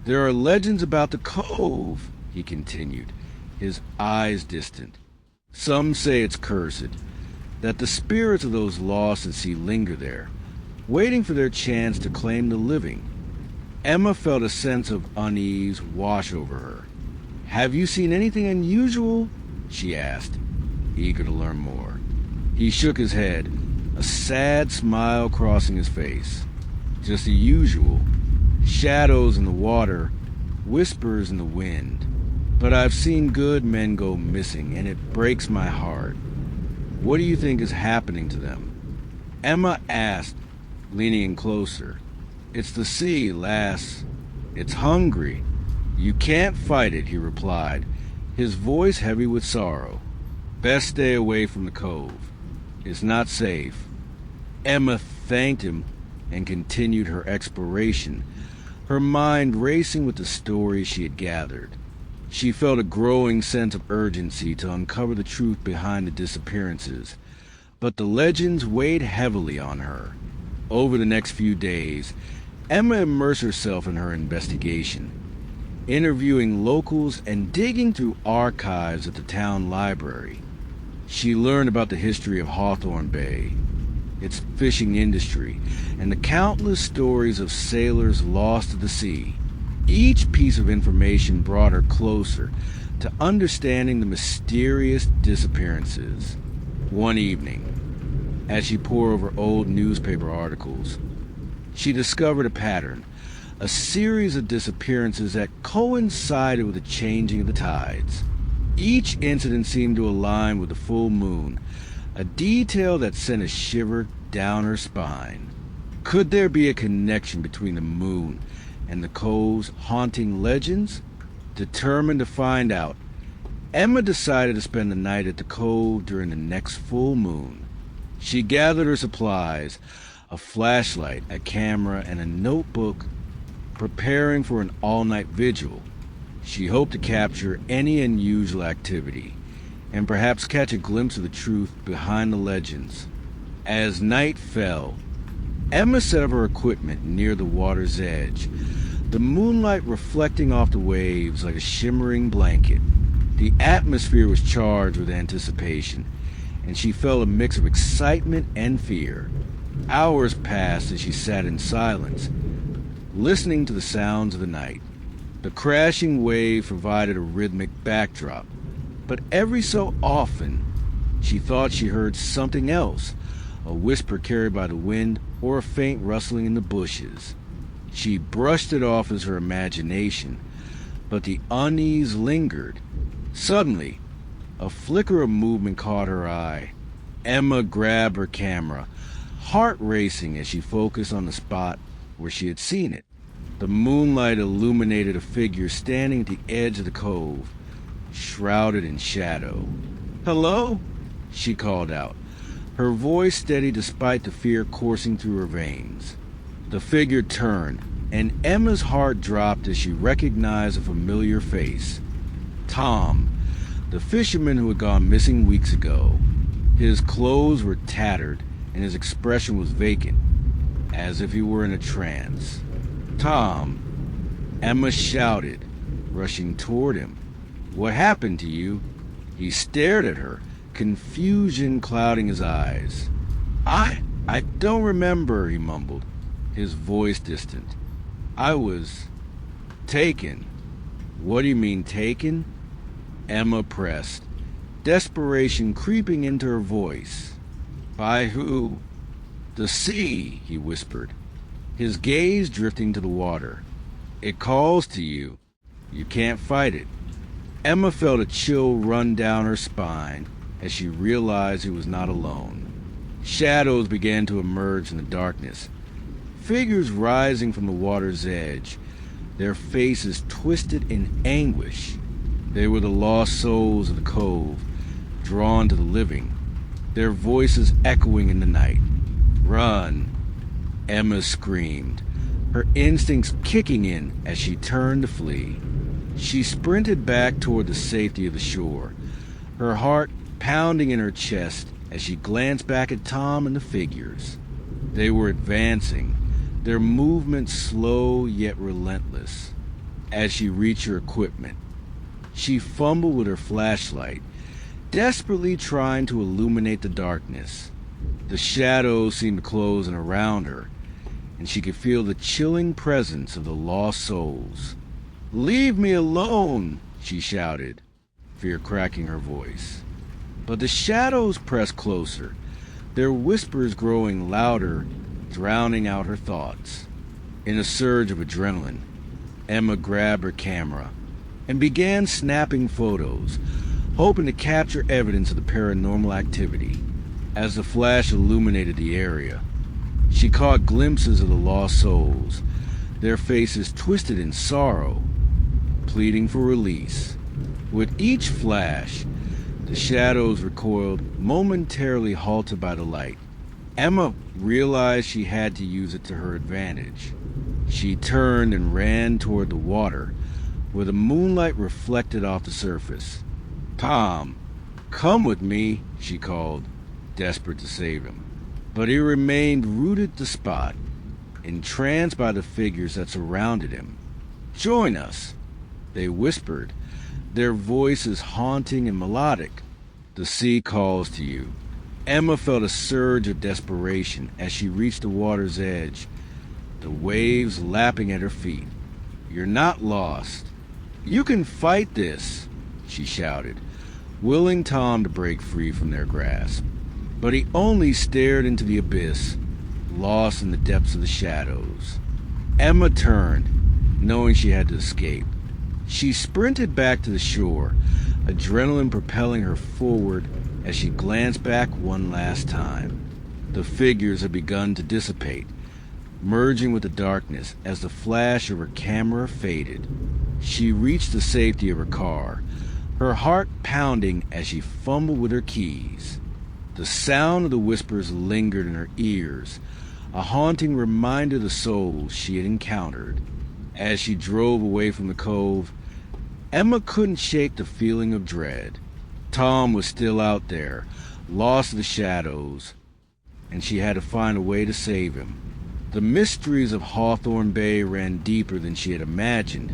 "There are legends about the cove," he continued, his eyes distant. "Some say it's cursed, that the spirits of those lost at sea linger there, waiting for their chance to claim the living." Emma felt a sense of unease wash over her. "Have you seen anything unusual?" she asked, eager to learn more. He shook his head, a sad smile crossing his face. Just the usual. Shadows in the water, whispers in the wind. But I've seen good men go missing, and it breaks my heart. What do you think is happening to them? Emma asked, leaning in closer. It's the sea, lass. It's hungry. You can't fight it, he replied, his voice heavy with sorrow. Best stay away from the cove. It's not safe. Emma thanked him and continued her exploration, her mind racing with the stories she had gathered. She felt a growing sense of urgency to uncover the truth behind the disappearances, but the legends weighed heavily on her. Over the next few days, Emma immersed herself in her investigation, interviewing locals and digging through archives at the town library. She learned about the history of Hawthorne Bay, its fishing industry, and the countless stories of sailors lost to the sea. Each piece of information brought her closer to understanding the mysterious disappearances. One evening, as she pored over old newspaper articles, she discovered a pattern, a series of disappearances that coincided with the changing of the tides. Each incident seemed to align with the full moon, a detail that sent a shiver down her spine. Could there be a connection between the moon and the cove's haunting legends? Determined to find out, Emma decided to spend the night at the cove during the next full moon. She gathered her supplies, a flashlight, a camera, and a notebook, preparing for an all-night vigil. She hoped to capture any unusual activity, and perhaps catch a glimpse of the truth behind the legends. As night fell, Emma set up her equipment near the water's edge, the moonlight reflecting off the waves like a shimmering blanket. The atmosphere was charged with anticipation, and she felt a mix of excitement and fear. Hours passed as she sat in silence, listening to the sounds of the night. The crashing wave provided a rhythmic backdrop, but every so often she thought she heard something else, a whisper carried by the wind or a faint rustling in the bushes. She brushed it off as her imagination, but the unease lingered. Suddenly, a flicker of movement caught her eye. Emma grabbed her camera, heart racing as she focused on the spot where she had seen it. The moonlight illuminated a figure standing at the edge of the cove, shrouded in shadow. "Hello?" she called out, her voice steady despite the fear coursing through her veins. The figure turned, and Emma's heart dropped as she recognized a familiar face. Tom, the fisherman who had gone missing weeks ago. His clothes were tattered, and his expression was vacant, as if he were in a trance. "Tom!" Emma shouted, rushing toward him. "What happened to you?" He stared at her, confusion clouding his eyes. I don't remember," he mumbled, his voice distant. "I was taken." "What do you mean, taken?" Emma pressed, desperation creeping into her voice. "By who?" "The sea," he whispered, his gaze drifting to the water. "It calls to you. You can't fight it." Emma felt a chill run down her spine as she realized he was not alone. Shadows began to emerge in the darkness, figures rising from the water's edge, their faces twisted in anguish. They were the lost souls of the cove, drawn to the living, their voices echoing in the night. "Run!" Emma screamed, her instincts kicking in as she turned to flee. She sprinted back toward the safety of the shore, her heart pounding in her chest as she glanced back at Tom and the figures. They were advancing, their movement slow yet relentless. As she reached her equipment, she fumbled with her flashlight, desperately trying to illuminate the darkness. The shadows seemed to close in around her, and she could feel the chilling presence of the lost souls. "Leave me alone!" she shouted, fear cracking her voice. But the shadows pressed closer, their whispers growing louder, drowning out her thoughts. In a surge of adrenaline, Emma grabbed her camera and began snapping photos, hoping to capture evidence of the paranormal activity. As the flash illuminated the area, she caught glimpses of the lost souls, their faces twisted in sorrow, pleading for release. With each flash, the shadows recoiled, momentarily halted by the light. Emma realized she had to use it to her advantage. She turned and ran toward the water, where the moonlight reflected off the surface. "Tom, come with me," she called, desperate to save him. But he remained rooted to the spot, entranced by the figures that surrounded him. "Join us," they whispered, their voices haunting and melodic. "The sea calls to you." Emma felt a surge of desperation as she reached the water's edge, the waves lapping at her feet. "You're not lost. You can fight this," she shouted, willing Tom to break free from their grasp. But he only stared into the abyss, lost in the depths of the shadows. Emma turned, knowing she had to escape. She sprinted back to the shore, adrenaline propelling her forward as she glanced back one last time. The figures had begun to dissipate, merging with the darkness as the flash of her camera faded. She reached the safety of her car, her heart pounding as she fumbled with her keys. The sound of the whispers lingered in her ears, a haunting reminder of the souls she had encountered. As she drove away from the cove, Emma couldn't shake the feeling of dread. Tom was still out there, lost in the shadows, and she had to find a way to save him. The mysteries of Hawthorne Bay ran deeper than she had imagined,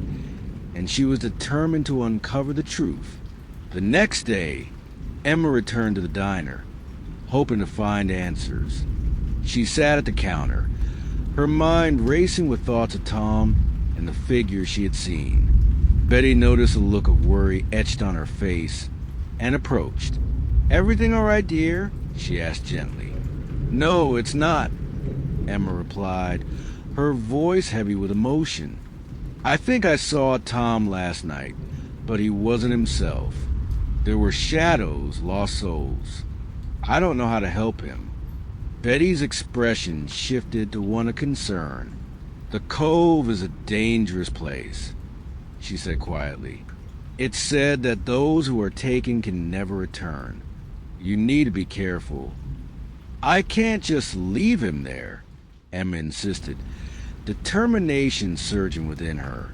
and she was determined to uncover the truth. The next day, Emma returned to the diner, hoping to find answers. She sat at the counter, her mind racing with thoughts of Tom and the figures she had seen. Betty noticed a look of worry etched on her face and approached. "Everything all right, dear?" she asked gently. "No, it's not," Emma replied, her voice heavy with emotion. "I think I saw Tom last night, but he wasn't himself. There were shadows, lost souls. I don't know how to help him." Betty's expression shifted to one of concern. "The cove is a dangerous place," she said quietly. "It's said that those who are taken can never return. You need to be careful." "I can't just leave him there," Emma insisted, determination surging within her.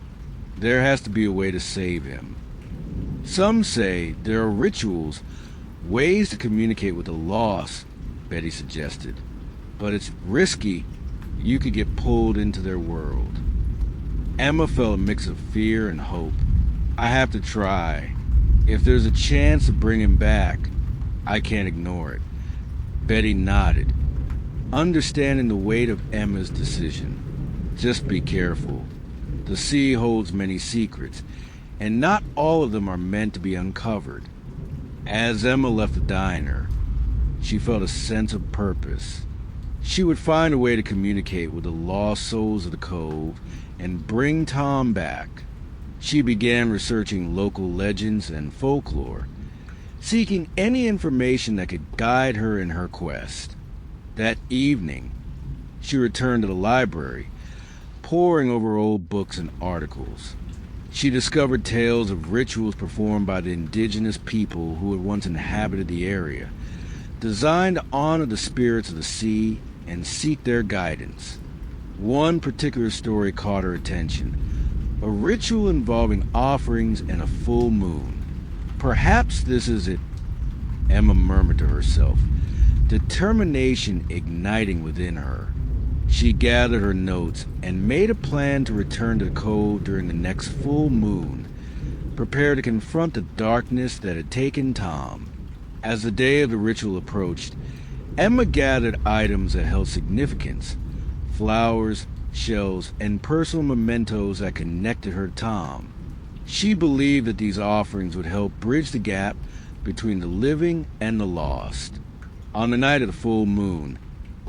"There has to be a way to save him. Some say there are rituals, ways to communicate with the lost," Betty suggested. "But it's risky. You could get pulled into their world." Emma felt a mix of fear and hope. "I have to try. If there's a chance to bring him back, I can't ignore it." Betty nodded, understanding the weight of Emma's decision. "Just be careful. The sea holds many secrets, and not all of them are meant to be uncovered." As Emma left the diner, she felt a sense of purpose. She would find a way to communicate with the lost souls of the cove and bring Tom back. She began researching local legends and folklore, seeking any information that could guide her in her quest. That evening, she returned to the library, poring over old books and articles. She discovered tales of rituals performed by the indigenous people who had once inhabited the area, designed to honor the spirits of the sea and seek their guidance. One particular story caught her attention, a ritual involving offerings and a full moon. "Perhaps this is it," Emma murmured to herself, determination igniting within her. She gathered her notes and made a plan to return to the cove during the next full moon, prepared to confront the darkness that had taken Tom. As the day of the ritual approached, Emma gathered items that held significance: flowers, shells, and personal mementos that connected her to Tom. She believed that these offerings would help bridge the gap between the living and the lost. On the night of the full moon,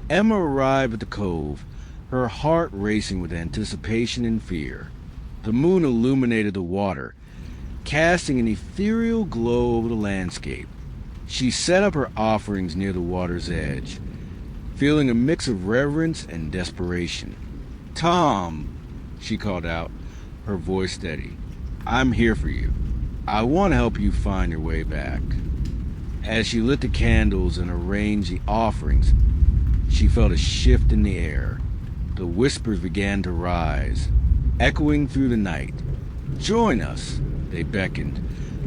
Emma arrived at the cove, her heart racing with anticipation and fear. The moon illuminated the water, casting an ethereal glow over the landscape. She set up her offerings near the water's edge, feeling a mix of reverence and desperation. "Tom," she called out, her voice steady, "I'm here for you. I want to help you find your way back." As she lit the candles and arranged the offerings, she felt a shift in the air. The whispers began to rise, echoing through the night. "Join us," they beckoned,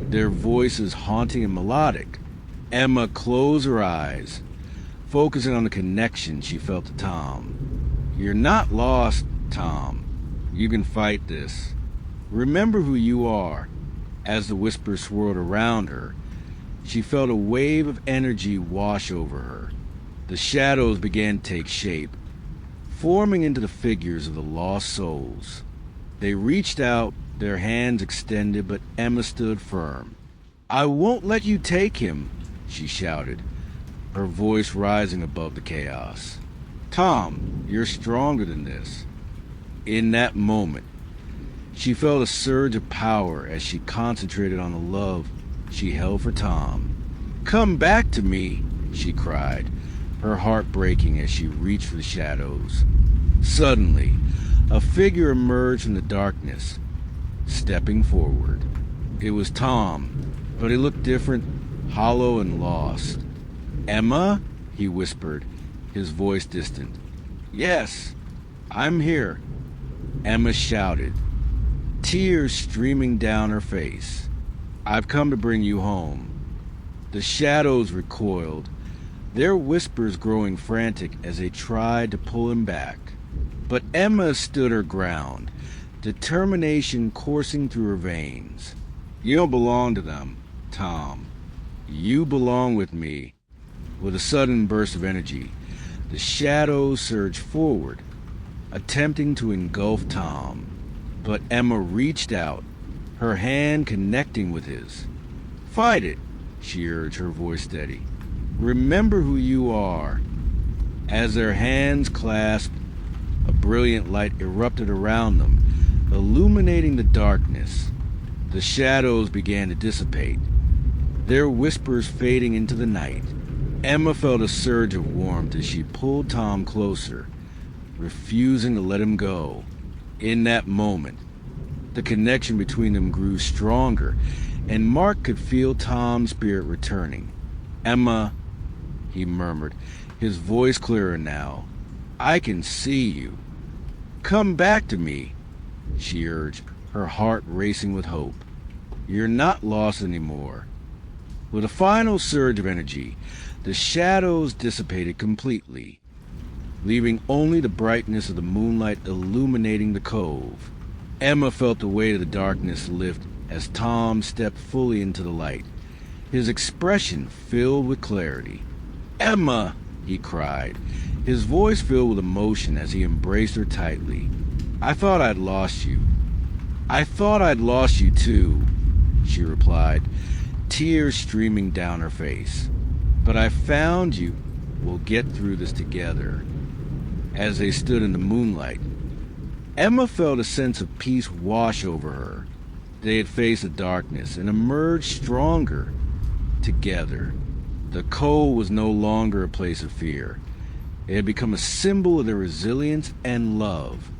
their voices haunting and melodic. Emma closed her eyes, focusing on the connection she felt to Tom. "You're not lost, Tom. You can fight this. Remember who you are." As the whispers swirled around her, she felt a wave of energy wash over her. The shadows began to take shape, forming into the figures of the lost souls. They reached out, their hands extended, but Emma stood firm. "I won't let you take him," she shouted, her voice rising above the chaos. "Tom, you're stronger than this." In that moment, she felt a surge of power as she concentrated on the love she held for Tom. "Come back to me," she cried, her heart breaking as she reached for the shadows. Suddenly, a figure emerged from the darkness, stepping forward. It was Tom, but he looked different, hollow and lost. "Emma?" he whispered, his voice distant. "Yes, I'm here," Emma shouted, tears streaming down her face. "I've come to bring you home." The shadows recoiled, their whispers growing frantic as they tried to pull him back. But Emma stood her ground, determination coursing through her veins. "You don't belong to them, Tom. You belong with me." With a sudden burst of energy, the shadows surged forward, attempting to engulf Tom. But Emma reached out, her hand connecting with his. "Fight it," she urged, her voice steady. "Remember who you are." As their hands clasped, a brilliant light erupted around them, illuminating the darkness. The shadows began to dissipate, their whispers fading into the night. Emma felt a surge of warmth as she pulled Tom closer, refusing to let him go. In that moment, the connection between them grew stronger, and Mark could feel Tom's spirit returning. "Emma," he murmured, his voice clearer now, "I can see you." "Come back to me," she urged, her heart racing with hope. "You're not lost anymore." With a final surge of energy, the shadows dissipated completely, leaving only the brightness of the moonlight illuminating the cove. Emma felt the weight of the darkness lift as Tom stepped fully into the light, his expression filled with clarity. "Emma!" he cried, his voice filled with emotion as he embraced her tightly. "I thought I'd lost you." "I thought I'd lost you too," she replied, tears streaming down her face. "But I found you. We'll get through this together." As they stood in the moonlight, Emma felt a sense of peace wash over her. They had faced the darkness and emerged stronger together. The cove was no longer a place of fear. It had become a symbol of their resilience and love.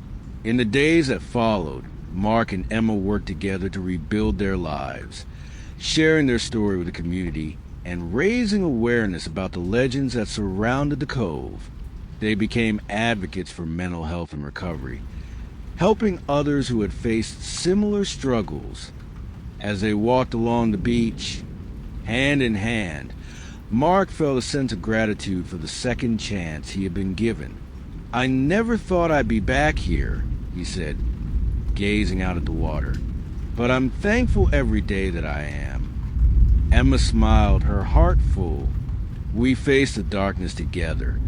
In the days that followed, Mark and Emma worked together to rebuild their lives, sharing their story with the community and raising awareness about the legends that surrounded the cove. They became advocates for mental health and recovery, helping others who had faced similar struggles. As they walked along the beach, hand in hand, Mark felt a sense of gratitude for the second chance he had been given. "I never thought I'd be back here," he said, gazing out at the water, "but I'm thankful every day that I am." Emma smiled, her heart full. "We face the darkness together,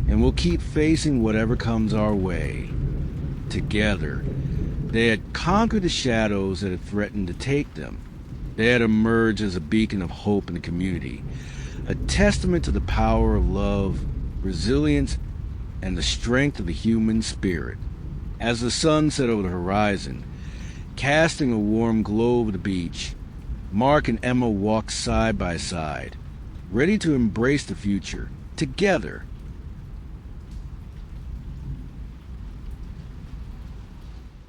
and we'll keep facing whatever comes our way." Together, they had conquered the shadows that had threatened to take them. They had emerged as a beacon of hope in the community, a testament to the power of love, resilience, and the strength of the human spirit. As the sun set over the horizon, casting a warm glow over the beach, Mark and Emma walked side by side, ready to embrace the future, together.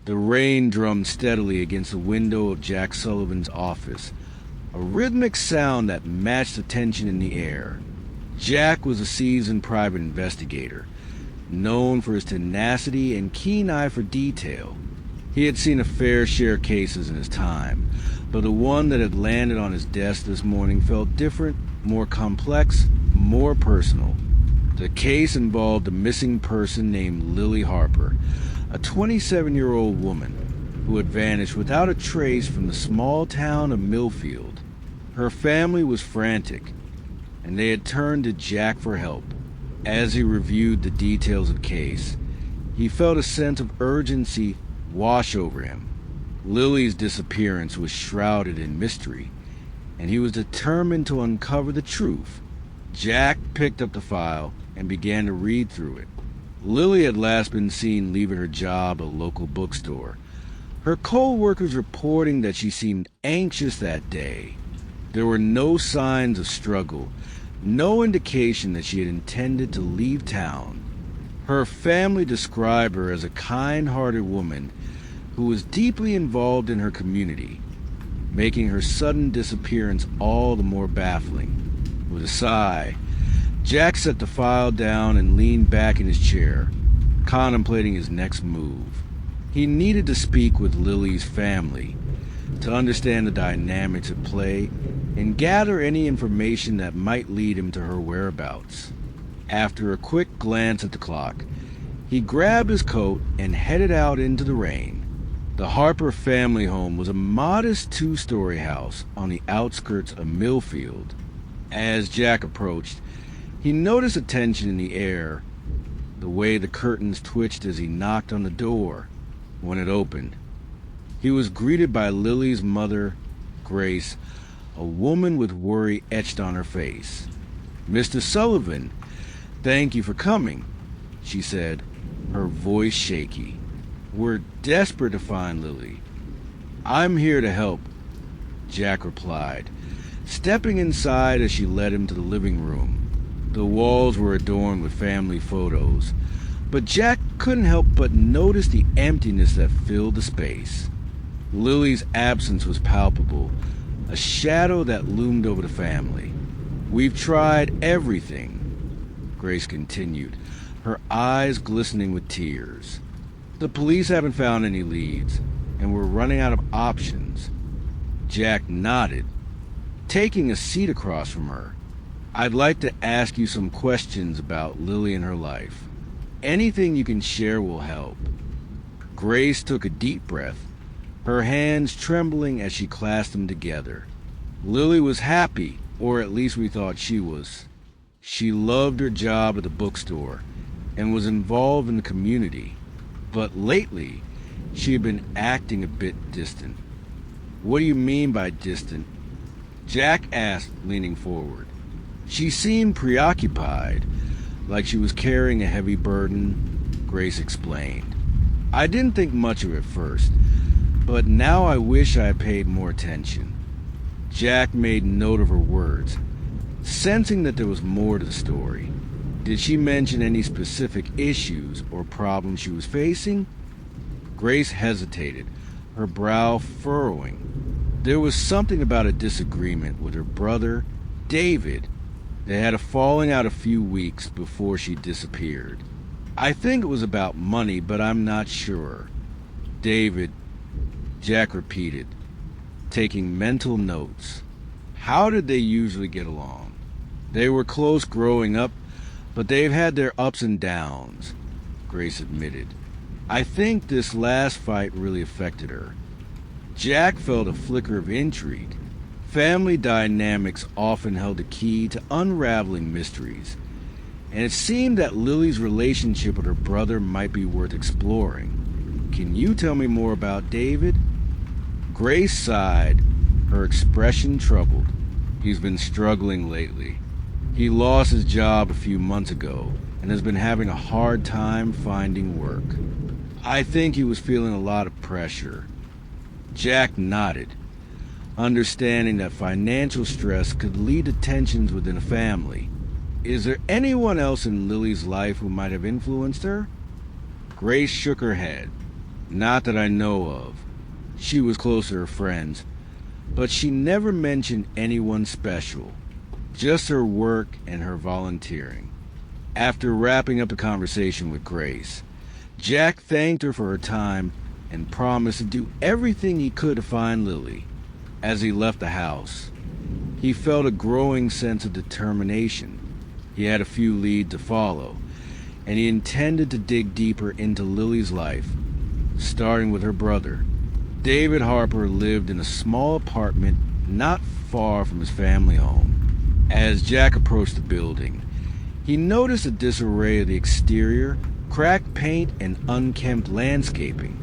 The rain drummed steadily against the window of Jack Sullivan's office, a rhythmic sound that matched the tension in the air. Jack was a seasoned private investigator, known for his tenacity and keen eye for detail. He had seen a fair share of cases in his time, but the one that had landed on his desk this morning felt different, more complex, more personal. The case involved a missing person named Lily Harper, a 27-year-old woman who had vanished without a trace from the small town of Millfield. Her family was frantic, and they had turned to Jack for help. As he reviewed the details of the case, he felt a sense of urgency wash over him. Lily's disappearance was shrouded in mystery, and he was determined to uncover the truth. Jack picked up the file and began to read through it. Lily had last been seen leaving her job at a local bookstore, her co-workers reporting that she seemed anxious that day. There were no signs of struggle, no indication that she had intended to leave town. Her family described her as a kind-hearted woman who was deeply involved in her community, making her sudden disappearance all the more baffling. With a sigh, Jack set the file down and leaned back in his chair, contemplating his next move. He needed to speak with Lily's family to understand the dynamics at play and gather any information that might lead him to her whereabouts. After a quick glance at the clock, he grabbed his coat and headed out into the rain. The Harper family home was a modest two-story house on the outskirts of Millfield. As Jack approached, he noticed a tension in the air, the way the curtains twitched as he knocked on the door. When it opened, he was greeted by Lily's mother, Grace, a woman with worry etched on her face. "Mr. Sullivan, thank you for coming," she said, her voice shaky. "We're desperate to find Lily." "I'm here to help," Jack replied, stepping inside as she led him to the living room. The walls were adorned with family photos, but Jack couldn't help but notice the emptiness that filled the space. Lily's absence was palpable, a shadow that loomed over the family. "We've tried everything," Grace continued, her eyes glistening with tears. "The police haven't found any leads, and we're running out of options." Jack nodded, taking a seat across from her. "I'd like to ask you some questions about Lily and her life. Anything you can share will help." Grace took a deep breath, her hands trembling as she clasped them together. "Lily was happy, or at least we thought she was. She loved her job at the bookstore and was involved in the community. But lately, she had been acting a bit distant." "What do you mean by distant?" Jack asked, leaning forward. "She seemed preoccupied, like she was carrying a heavy burden," Grace explained. "I didn't think much of it at first, but now I wish I had paid more attention." Jack made note of her words, sensing that there was more to the story. "Did she mention any specific issues or problems she was facing?" Grace hesitated, her brow furrowing. There was something about a disagreement with her brother, David. They had a falling out a few weeks before she disappeared. "I think it was about money, but I'm not sure." "David," Jack repeated, taking mental notes. "How did they usually get along?" "They were close growing up, but they've had their ups and downs," Grace admitted. "I think this last fight really affected her." Jack felt a flicker of intrigue. Family dynamics often held the key to unraveling mysteries, and it seemed that Lily's relationship with her brother might be worth exploring. "Can you tell me more about David?" Grace sighed, her expression troubled. "He's been struggling lately. He lost his job a few months ago and has been having a hard time finding work. I think he was feeling a lot of pressure. Jack nodded, understanding that financial stress could lead to tensions within a family. Is there anyone else in Lily's life who might have influenced her? Grace shook her head. Not that I know of. She was close to her friends, but she never mentioned anyone special. Just her work and her volunteering. After wrapping up the conversation with Grace, Jack thanked her for her time and promised to do everything he could to find Lily. As he left the house, he felt a growing sense of determination. He had a few leads to follow, and he intended to dig deeper into Lily's life, starting with her brother. David Harper lived in a small apartment not far from his family home. As Jack approached the building, he noticed a disarray of the exterior, cracked paint, and unkempt landscaping.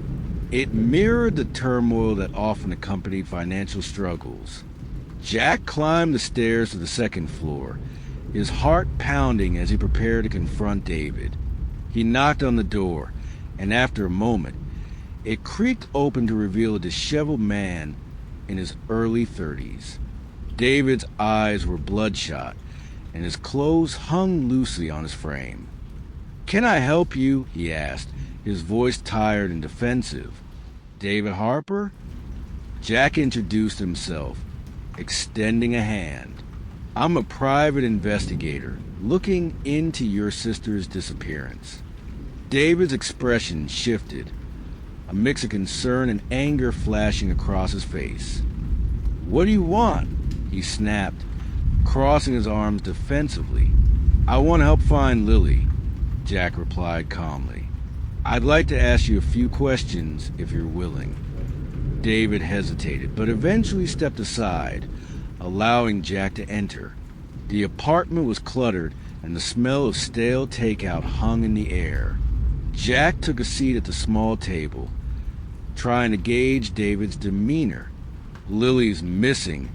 It mirrored the turmoil that often accompanied financial struggles. Jack climbed the stairs to the second floor, his heart pounding as he prepared to confront David. He knocked on the door, and after a moment, it creaked open to reveal a disheveled man in his early 30s. David's eyes were bloodshot, and his clothes hung loosely on his frame. "Can I help you?" he asked, his voice tired and defensive. "David Harper?" Jack introduced himself, extending a hand. "I'm a private investigator, looking into your sister's disappearance." David's expression shifted, a mix of concern and anger flashing across his face. "What do you want?" he snapped, crossing his arms defensively. "I want to help find Lily," Jack replied calmly. "I'd like to ask you a few questions if you're willing." David hesitated, but eventually stepped aside, allowing Jack to enter. The apartment was cluttered, and the smell of stale takeout hung in the air. Jack took a seat at the small table, trying to gauge David's demeanor. "Lily's missing,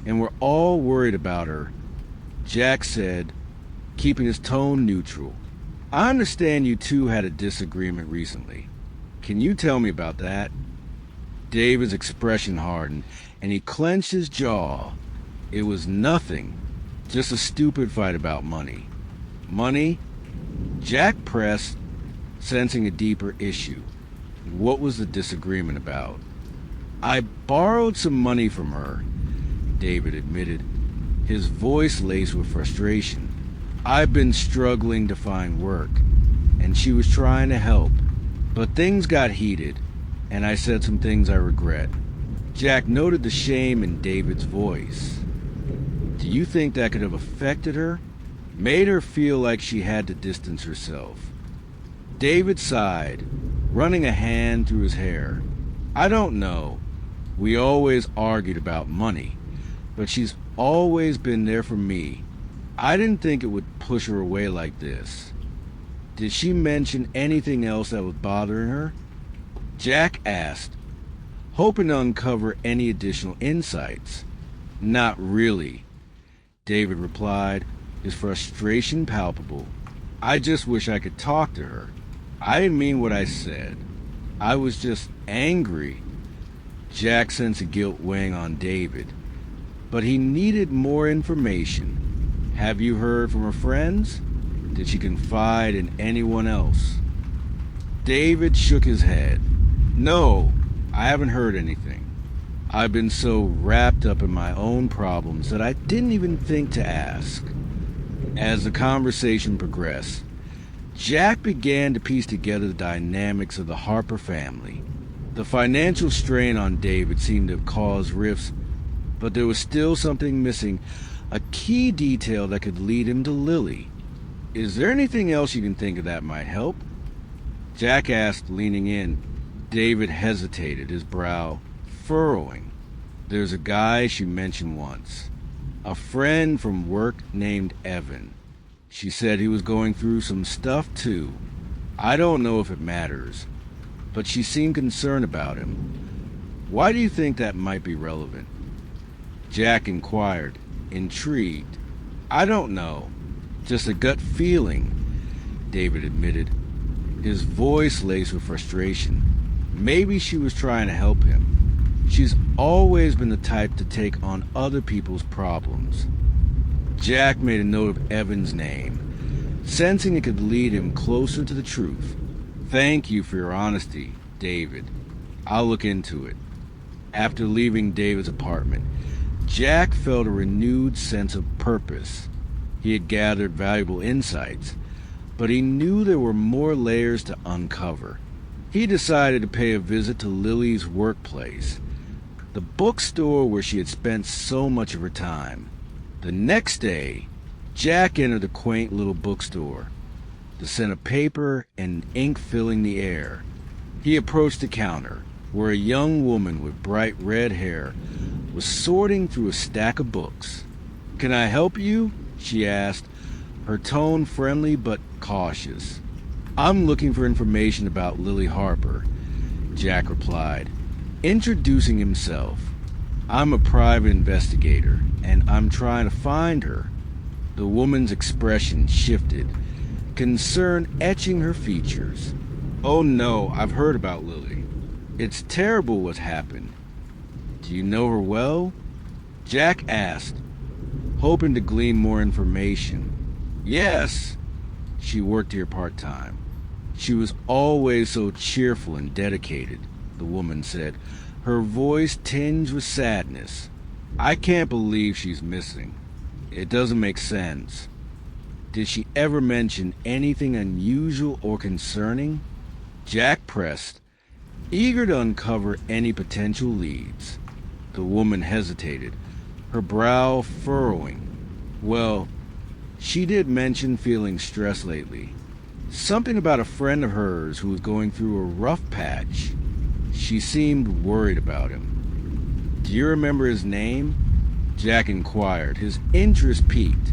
and we're all worried about her," Jack said, keeping his tone neutral. "I understand you two had a disagreement recently. Can you tell me about that?" David's expression hardened, and he clenched his jaw. "It was nothing, just a stupid fight about money." "Money?" Jack pressed, sensing a deeper issue. What was the disagreement about? "I borrowed some money from her," David admitted, his voice laced with frustration. "I've been struggling to find work, and she was trying to help. But things got heated, and I said some things I regret." Jack noted the shame in David's voice. "Do you think that could have affected her? Made her feel like she had to distance herself?" David sighed, running a hand through his hair. "I don't know. We always argued about money, but she's always been there for me. I didn't think it would push her away like this." "Did she mention anything else that was bothering her?" Jack asked, hoping to uncover any additional insights. "Not really," David replied, his frustration palpable. "I just wish I could talk to her. I didn't mean what I said. I was just angry." Jack sensed a guilt weighing on David, but he needed more information. "Have you heard from her friends? Did she confide in anyone else?" David shook his head. "No, I haven't heard anything. I've been so wrapped up in my own problems that I didn't even think to ask." As the conversation progressed, Jack began to piece together the dynamics of the Harper family. The financial strain on David seemed to have caused rifts, but there was still something missing, a key detail that could lead him to Lily. "Is there anything else you can think of that might help?" Jack asked, leaning in. David hesitated, his brow furrowing. "There's a guy she mentioned once. A friend from work named Evan. She said he was going through some stuff too. I don't know if it matters, but she seemed concerned about him. Why do you think that might be relevant?" Jack inquired, intrigued. I don't know. Just a gut feeling, David admitted, his voice laced with frustration. Maybe she was trying to help him. She's always been the type to take on other people's problems. Jack made a note of Evan's name, sensing it could lead him closer to the truth. Thank you for your honesty, David. I'll look into it. After leaving David's apartment, Jack felt a renewed sense of purpose. He had gathered valuable insights, but he knew there were more layers to uncover. He decided to pay a visit to Lily's workplace, the bookstore where she had spent so much of her time. The next day, Jack entered the quaint little bookstore, the scent of paper and ink filling the air. He approached the counter, where a young woman with bright red hair was sorting through a stack of books. "Can I help you?" she asked, her tone friendly but cautious. "I'm looking for information about Lily Harper," Jack replied, introducing himself. "I'm a private investigator, and I'm trying to find her." The woman's expression shifted, concern etching her features. "Oh no, I've heard about Lily. It's terrible what's happened. Do you know her well?" Jack asked, hoping to glean more information. "Yes." She worked here part-time. "She was always so cheerful and dedicated," the woman said, her voice tinged with sadness. "I can't believe she's missing. It doesn't make sense. Did she ever mention anything unusual or concerning?" Jack pressed, eager to uncover any potential leads. The woman hesitated, her brow furrowing. "Well, she did mention feeling stressed lately. Something about a friend of hers who was going through a rough patch. She seemed worried about him." "Do you remember his name?" Jack inquired, his interest piqued.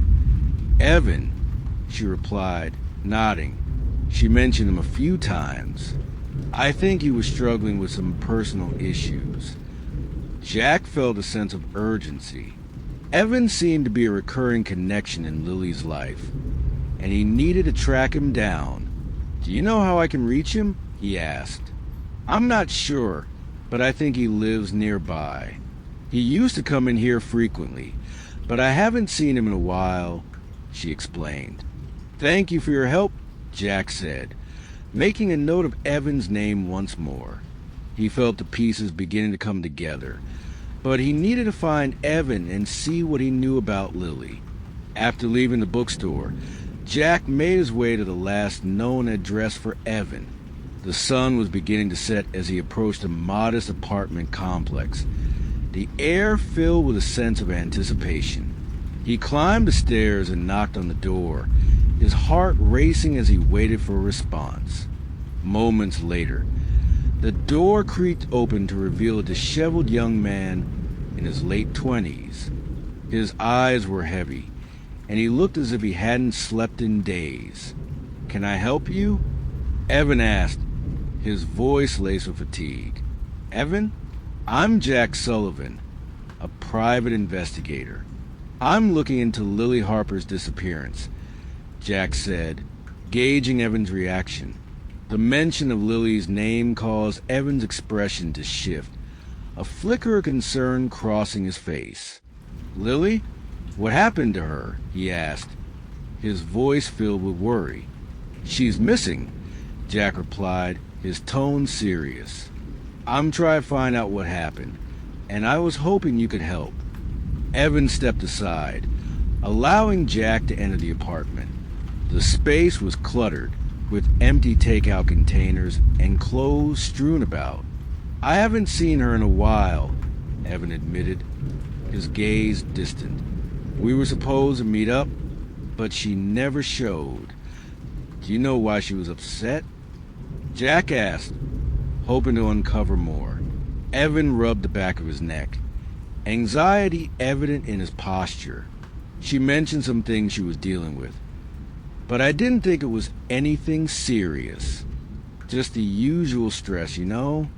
"Evan," she replied, nodding. "She mentioned him a few times. I think he was struggling with some personal issues." Jack felt a sense of urgency. Evan seemed to be a recurring connection in Lily's life, and he needed to track him down. "Do you know how I can reach him?" he asked. "I'm not sure, but I think he lives nearby. He used to come in here frequently, but I haven't seen him in a while," she explained. "Thank you for your help," Jack said, making a note of Evan's name once more. He felt the pieces beginning to come together, but he needed to find Evan and see what he knew about Lily. After leaving the bookstore, Jack made his way to the last known address for Evan. The sun was beginning to set as he approached a modest apartment complex, the air filled with a sense of anticipation. He climbed the stairs and knocked on the door, his heart racing as he waited for a response. Moments later, the door creaked open to reveal a disheveled young man in his late 20s. His eyes were heavy, and he looked as if he hadn't slept in days. "Can I help you?" Evan asked, his voice laced with fatigue. "Evan? I'm Jack Sullivan, a private investigator. I'm looking into Lily Harper's disappearance," Jack said, gauging Evan's reaction. The mention of Lily's name caused Evan's expression to shift, a flicker of concern crossing his face. "Lily? What happened to her?" he asked, his voice filled with worry. "She's missing," Jack replied, his tone serious. "I'm trying to find out what happened, and I was hoping you could help." Evan stepped aside, allowing Jack to enter the apartment. The space was cluttered, with empty takeout containers and clothes strewn about. "I haven't seen her in a while," Evan admitted, his gaze distant. "We were supposed to meet up, but she never showed. Do you know why she was upset?" Jack asked, hoping to uncover more. Evan rubbed the back of his neck, anxiety evident in his posture. "She mentioned some things she was dealing with, but I didn't think it was anything serious. Just the usual stress, you know?"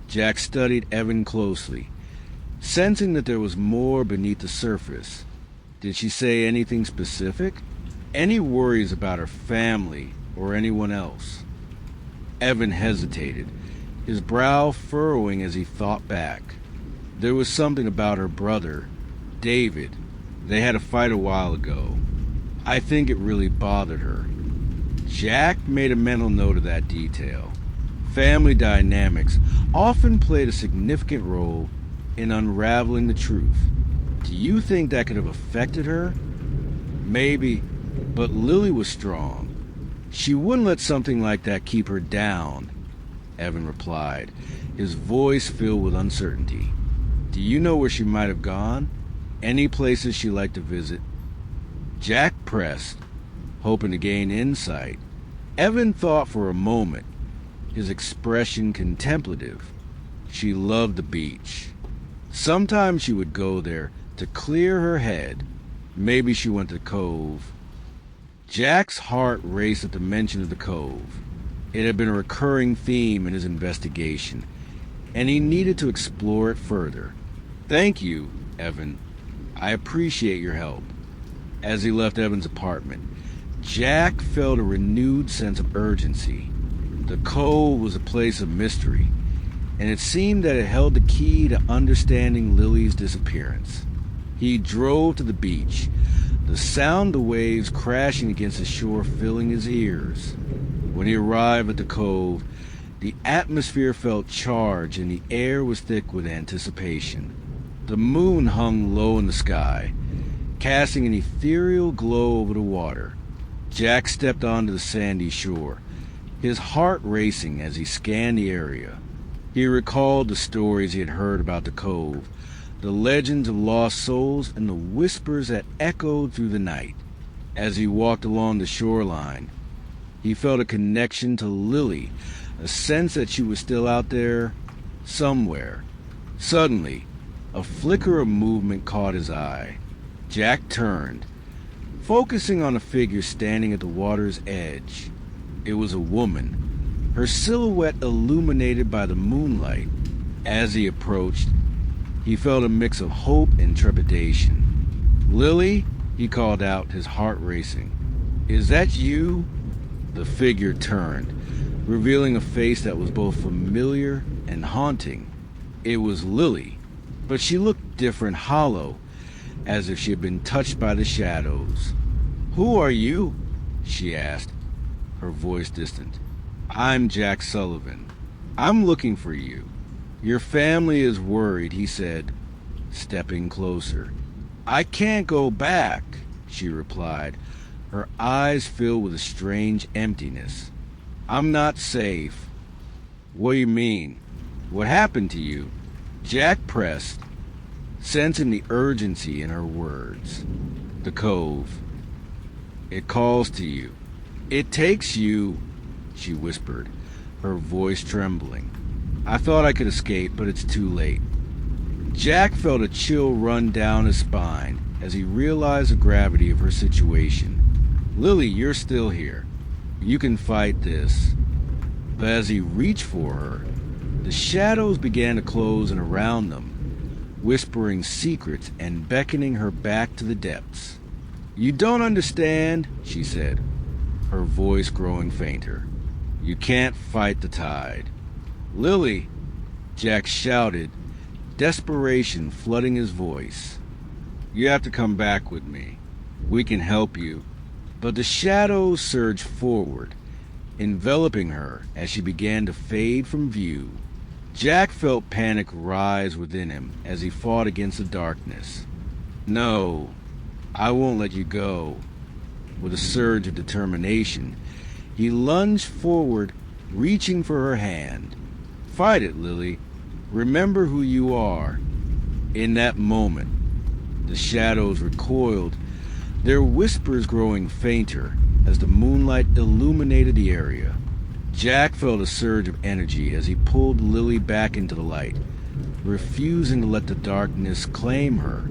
Jack studied Evan closely, sensing that there was more beneath the surface. Did she say anything specific? Any worries about her family or anyone else? Evan hesitated, his brow furrowing as he thought back. There was something about her brother, David. They had a fight a while ago. I think it really bothered her. Jack made a mental note of that detail. Family dynamics often played a significant role in unraveling the truth. Do you think that could have affected her? Maybe, but Lily was strong. She wouldn't let something like that keep her down, Evan replied, his voice filled with uncertainty. Do you know where she might have gone? Any places she liked to visit? Jack pressed, hoping to gain insight. Evan thought for a moment, his expression contemplative. She loved the beach. Sometimes she would go there to clear her head. Maybe she went to the cove. Jack's heart raced at the mention of the cove. It had been a recurring theme in his investigation, and he needed to explore it further. Thank you, Evan. I appreciate your help. As he left Evan's apartment, Jack felt a renewed sense of urgency. The cove was a place of mystery, and it seemed that it held the key to understanding Lily's disappearance. He drove to the beach, the sound of waves crashing against the shore filling his ears. When he arrived at the cove, the atmosphere felt charged and the air was thick with anticipation. The moon hung low in the sky, casting an ethereal glow over the water. Jack stepped onto the sandy shore, his heart racing as he scanned the area. He recalled the stories he had heard about the cove, the legends of lost souls, and the whispers that echoed through the night. As he walked along the shoreline, he felt a connection to Lily, a sense that she was still out there, somewhere. Suddenly, a flicker of movement caught his eye. Jack turned, focusing on a figure standing at the water's edge. It was a woman, her silhouette illuminated by the moonlight. As he approached, he felt a mix of hope and trepidation. "Lily," he called out, his heart racing. "Is that you?" The figure turned, revealing a face that was both familiar and haunting. It was Lily, but she looked different, hollow, as if she had been touched by the shadows. "Who are you?" she asked, her voice distant. "I'm Jack Sullivan. I'm looking for you. Your family is worried," he said, stepping closer. "I can't go back," she replied, her eyes filled with a strange emptiness. "I'm not safe." "What do you mean? What happened to you?" Jack pressed, sensing the urgency in her words. "The cove. It calls to you. It takes you," she whispered, her voice trembling. "I thought I could escape, but it's too late." Jack felt a chill run down his spine as he realized the gravity of her situation. "Lily, you're still here. You can fight this." But as he reached for her, the shadows began to close in around them, whispering secrets and beckoning her back to the depths. "You don't understand," she said, her voice growing fainter. "You can't fight the tide." "Lily!" Jack shouted, desperation flooding his voice. "You have to come back with me. We can help you." But the shadows surged forward, enveloping her as she began to fade from view. Jack felt panic rise within him as he fought against the darkness. "No, I won't let you go." With a surge of determination, he lunged forward, reaching for her hand. "Fight it, Lily. Remember who you are." In that moment, the shadows recoiled, their whispers growing fainter as the moonlight illuminated the area. Jack felt a surge of energy as he pulled Lily back into the light, refusing to let the darkness claim her.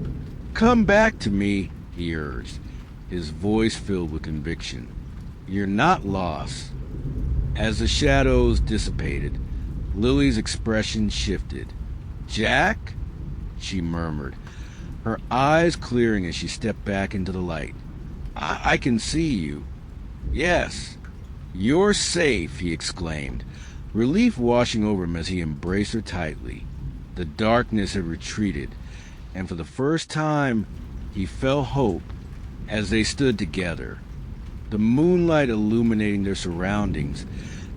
"Come back to me," he urged, his voice filled with conviction. "You're not lost." As the shadows dissipated, Lily's expression shifted. "Jack?" she murmured, her eyes clearing as she stepped back into the light. I can see you. Yes. You're safe, he exclaimed, relief washing over him as he embraced her tightly. The darkness had retreated, and for the first time he felt hope as they stood together. The moonlight illuminating their surroundings,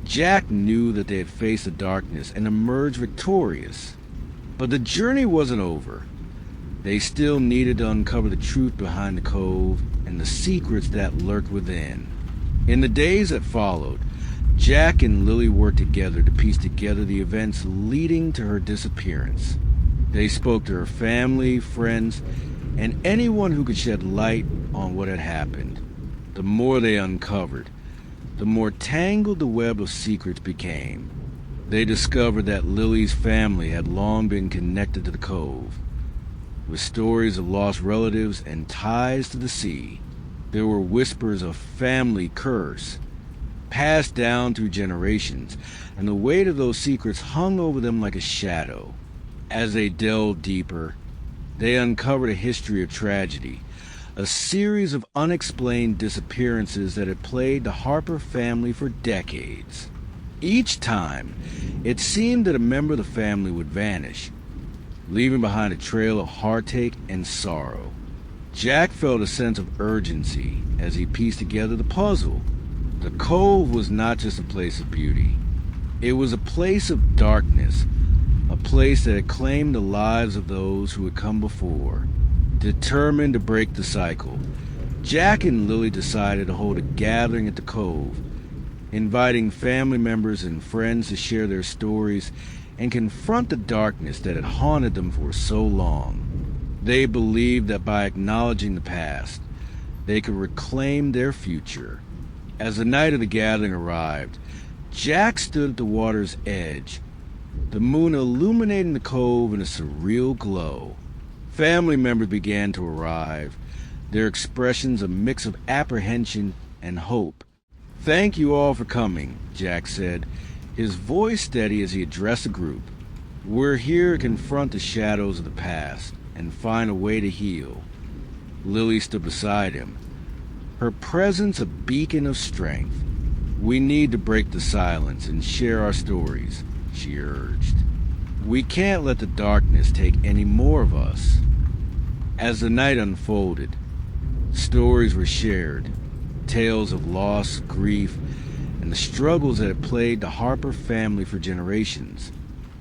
Jack knew that they had faced the darkness and emerged victorious. But the journey wasn't over. They still needed to uncover the truth behind the cove and the secrets that lurked within. In the days that followed, Jack and Lily worked together to piece together the events leading to her disappearance. They spoke to her family, friends, and anyone who could shed light on what had happened. The more they uncovered, the more tangled the web of secrets became. They discovered that Lily's family had long been connected to the cove, with stories of lost relatives and ties to the sea. There were whispers of family curse, passed down through generations, and the weight of those secrets hung over them like a shadow. As they delved deeper, they uncovered a history of tragedy, a series of unexplained disappearances that had plagued the Harper family for decades. Each time, it seemed that a member of the family would vanish, leaving behind a trail of heartache and sorrow. Jack felt a sense of urgency as he pieced together the puzzle. The cove was not just a place of beauty. It was a place of darkness, a place that had claimed the lives of those who had come before. Determined to break the cycle, Jack and Lily decided to hold a gathering at the cove, inviting family members and friends to share their stories and confront the darkness that had haunted them for so long. They believed that by acknowledging the past, they could reclaim their future. As the night of the gathering arrived, Jack stood at the water's edge, the moon illuminating the cove in a surreal glow. Family members began to arrive, their expressions a mix of apprehension and hope. "Thank you all for coming," Jack said, his voice steady as he addressed the group. "We're here to confront the shadows of the past and find a way to heal." Lily stood beside him, her presence a beacon of strength. "We need to break the silence and share our stories," she urged. "We can't let the darkness take any more of us." As the night unfolded, stories were shared, tales of loss, grief, and the struggles that had plagued the Harper family for generations.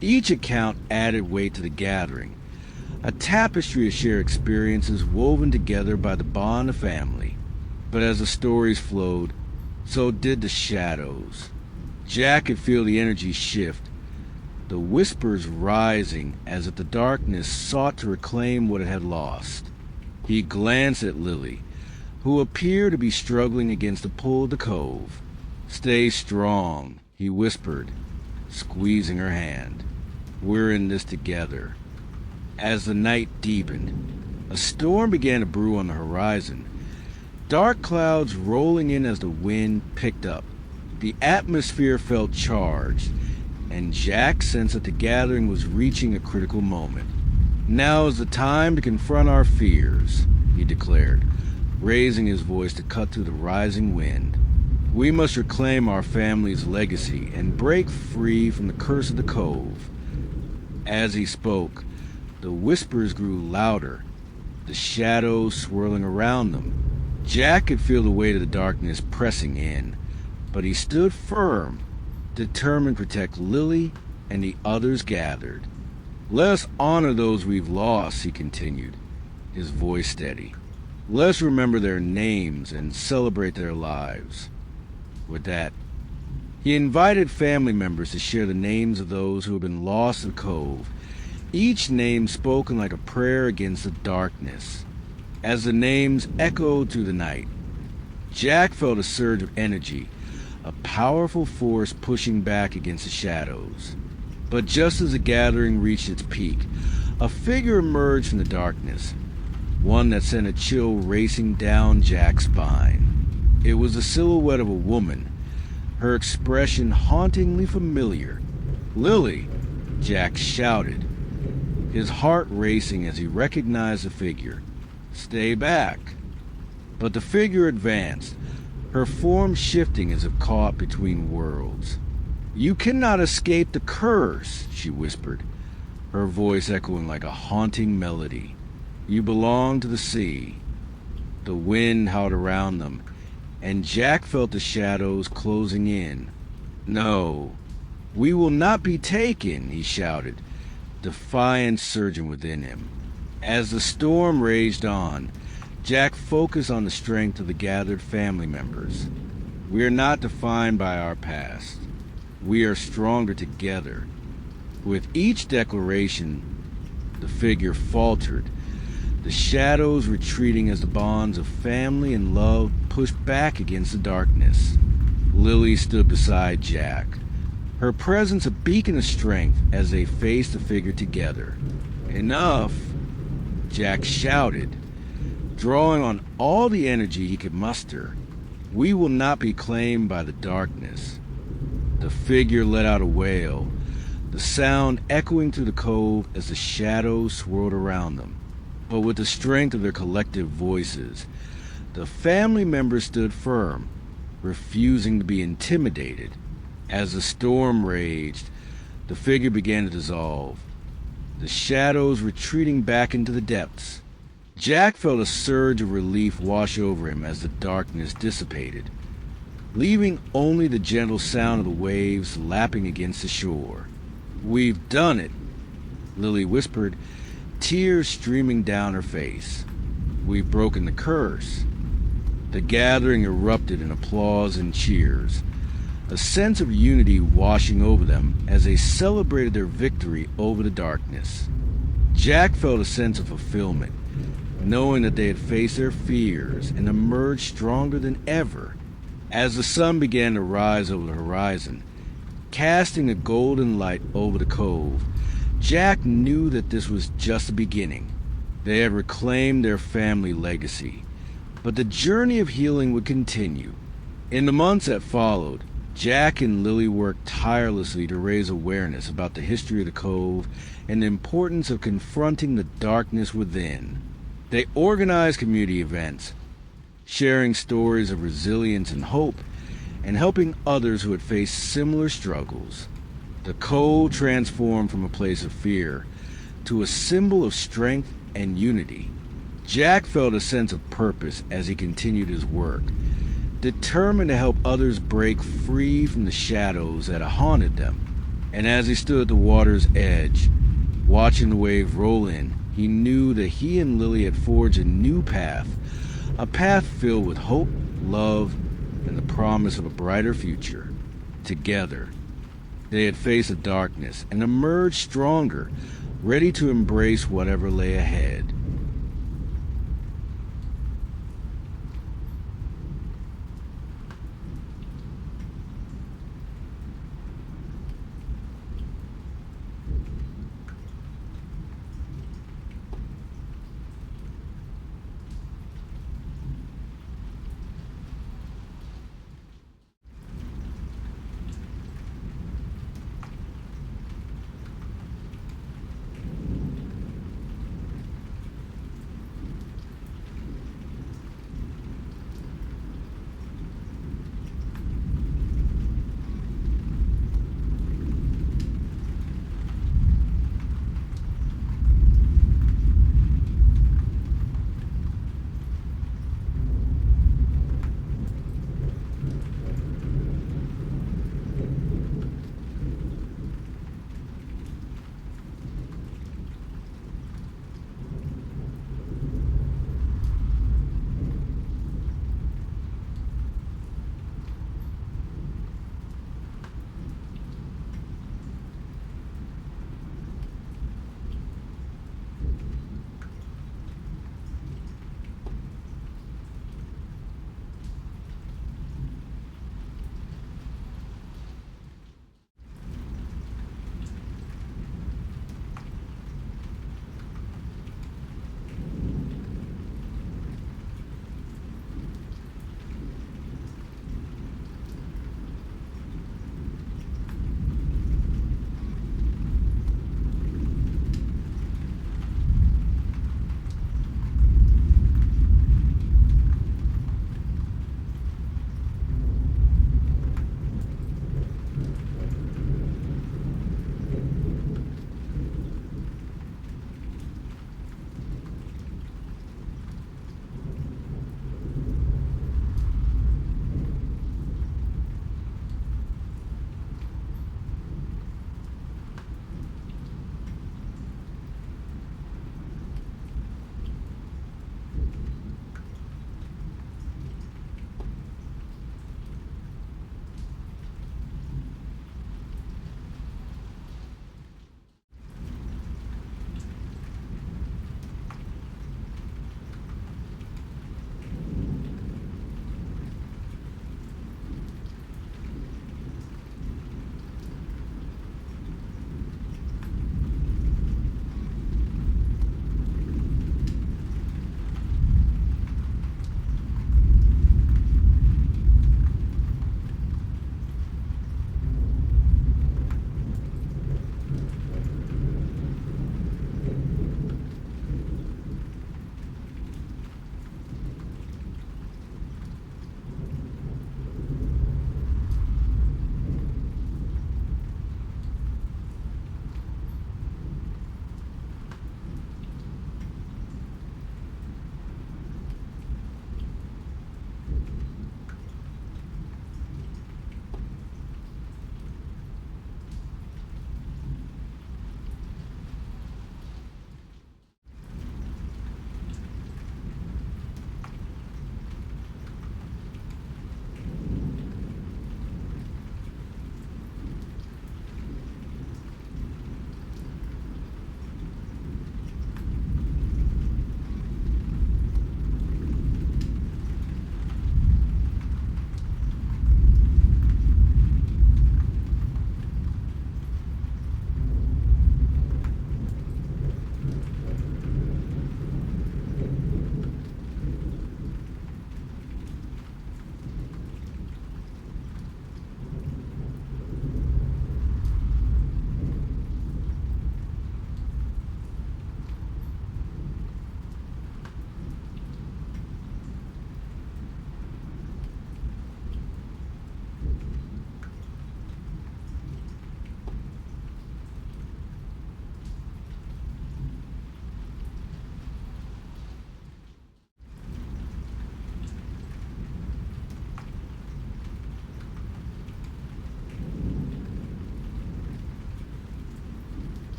Each account added weight to the gathering, a tapestry of shared experiences woven together by the bond of family. But as the stories flowed, so did the shadows. Jack could feel the energy shift, the whispers rising as if the darkness sought to reclaim what it had lost. He glanced at Lily, who appeared to be struggling against the pull of the cove. "Stay strong," he whispered, squeezing her hand. "We're in this together." As the night deepened, a storm began to brew on the horizon, dark clouds rolling in as the wind picked up. The atmosphere felt charged, and Jack sensed that the gathering was reaching a critical moment. "Now is the time to confront our fears," he declared, raising his voice to cut through the rising wind. "We must reclaim our family's legacy and break free from the curse of the cove." As he spoke, the whispers grew louder, the shadows swirling around them. Jack could feel the weight of the darkness pressing in, but he stood firm, determined to protect Lily and the others gathered. "Let us honor those we've lost," he continued, his voice steady. "Let's remember their names and celebrate their lives." With that, he invited family members to share the names of those who had been lost in the cove, each name spoken like a prayer against the darkness. As the names echoed through the night, Jack felt a surge of energy, a powerful force pushing back against the shadows. But just as the gathering reached its peak, a figure emerged from the darkness, one that sent a chill racing down Jack's spine. It was the silhouette of a woman, her expression hauntingly familiar. "Lily!" Jack shouted, his heart racing as he recognized the figure. "Stay back." But the figure advanced, her form shifting as if caught between worlds. "You cannot escape the curse," she whispered, her voice echoing like a haunting melody. "You belong to the sea." The wind howled around them, and Jack felt the shadows closing in. "No, we will not be taken," he shouted, defiance surging within him. As the storm raged on, Jack focused on the strength of the gathered family members. "We are not defined by our past. We are stronger together." With each declaration, the figure faltered, the shadows retreating as the bonds of family and love pushed back against the darkness. Lily stood beside Jack, her presence a beacon of strength as they faced the figure together. "Enough!" Jack shouted, drawing on all the energy he could muster. "We will not be claimed by the darkness." The figure let out a wail, the sound echoing through the cove as the shadows swirled around them. But with the strength of their collective voices, the family members stood firm, refusing to be intimidated. As the storm raged, the figure began to dissolve, the shadows retreating back into the depths. Jack felt a surge of relief wash over him as the darkness dissipated, leaving only the gentle sound of the waves lapping against the shore. "We've done it," Lily whispered, tears streaming down her face. "We've broken the curse." The gathering erupted in applause and cheers, a sense of unity washing over them as they celebrated their victory over the darkness. Jack felt a sense of fulfillment, knowing that they had faced their fears and emerged stronger than ever. As the sun began to rise over the horizon, casting a golden light over the cove, Jack knew that this was just the beginning. They had reclaimed their family legacy, but the journey of healing would continue. In the months that followed, Jack and Lily worked tirelessly to raise awareness about the history of the cove and the importance of confronting the darkness within. They organized community events, sharing stories of resilience and hope, and helping others who had faced similar struggles. The cove transformed from a place of fear to a symbol of strength and unity. Jack felt a sense of purpose as he continued his work, determined to help others break free from the shadows that had haunted them. And as he stood at the water's edge, watching the waves roll in, he knew that he and Lily had forged a new path, a path filled with hope, love, and the promise of a brighter future. Together, they had faced the darkness and emerged stronger, ready to embrace whatever lay ahead.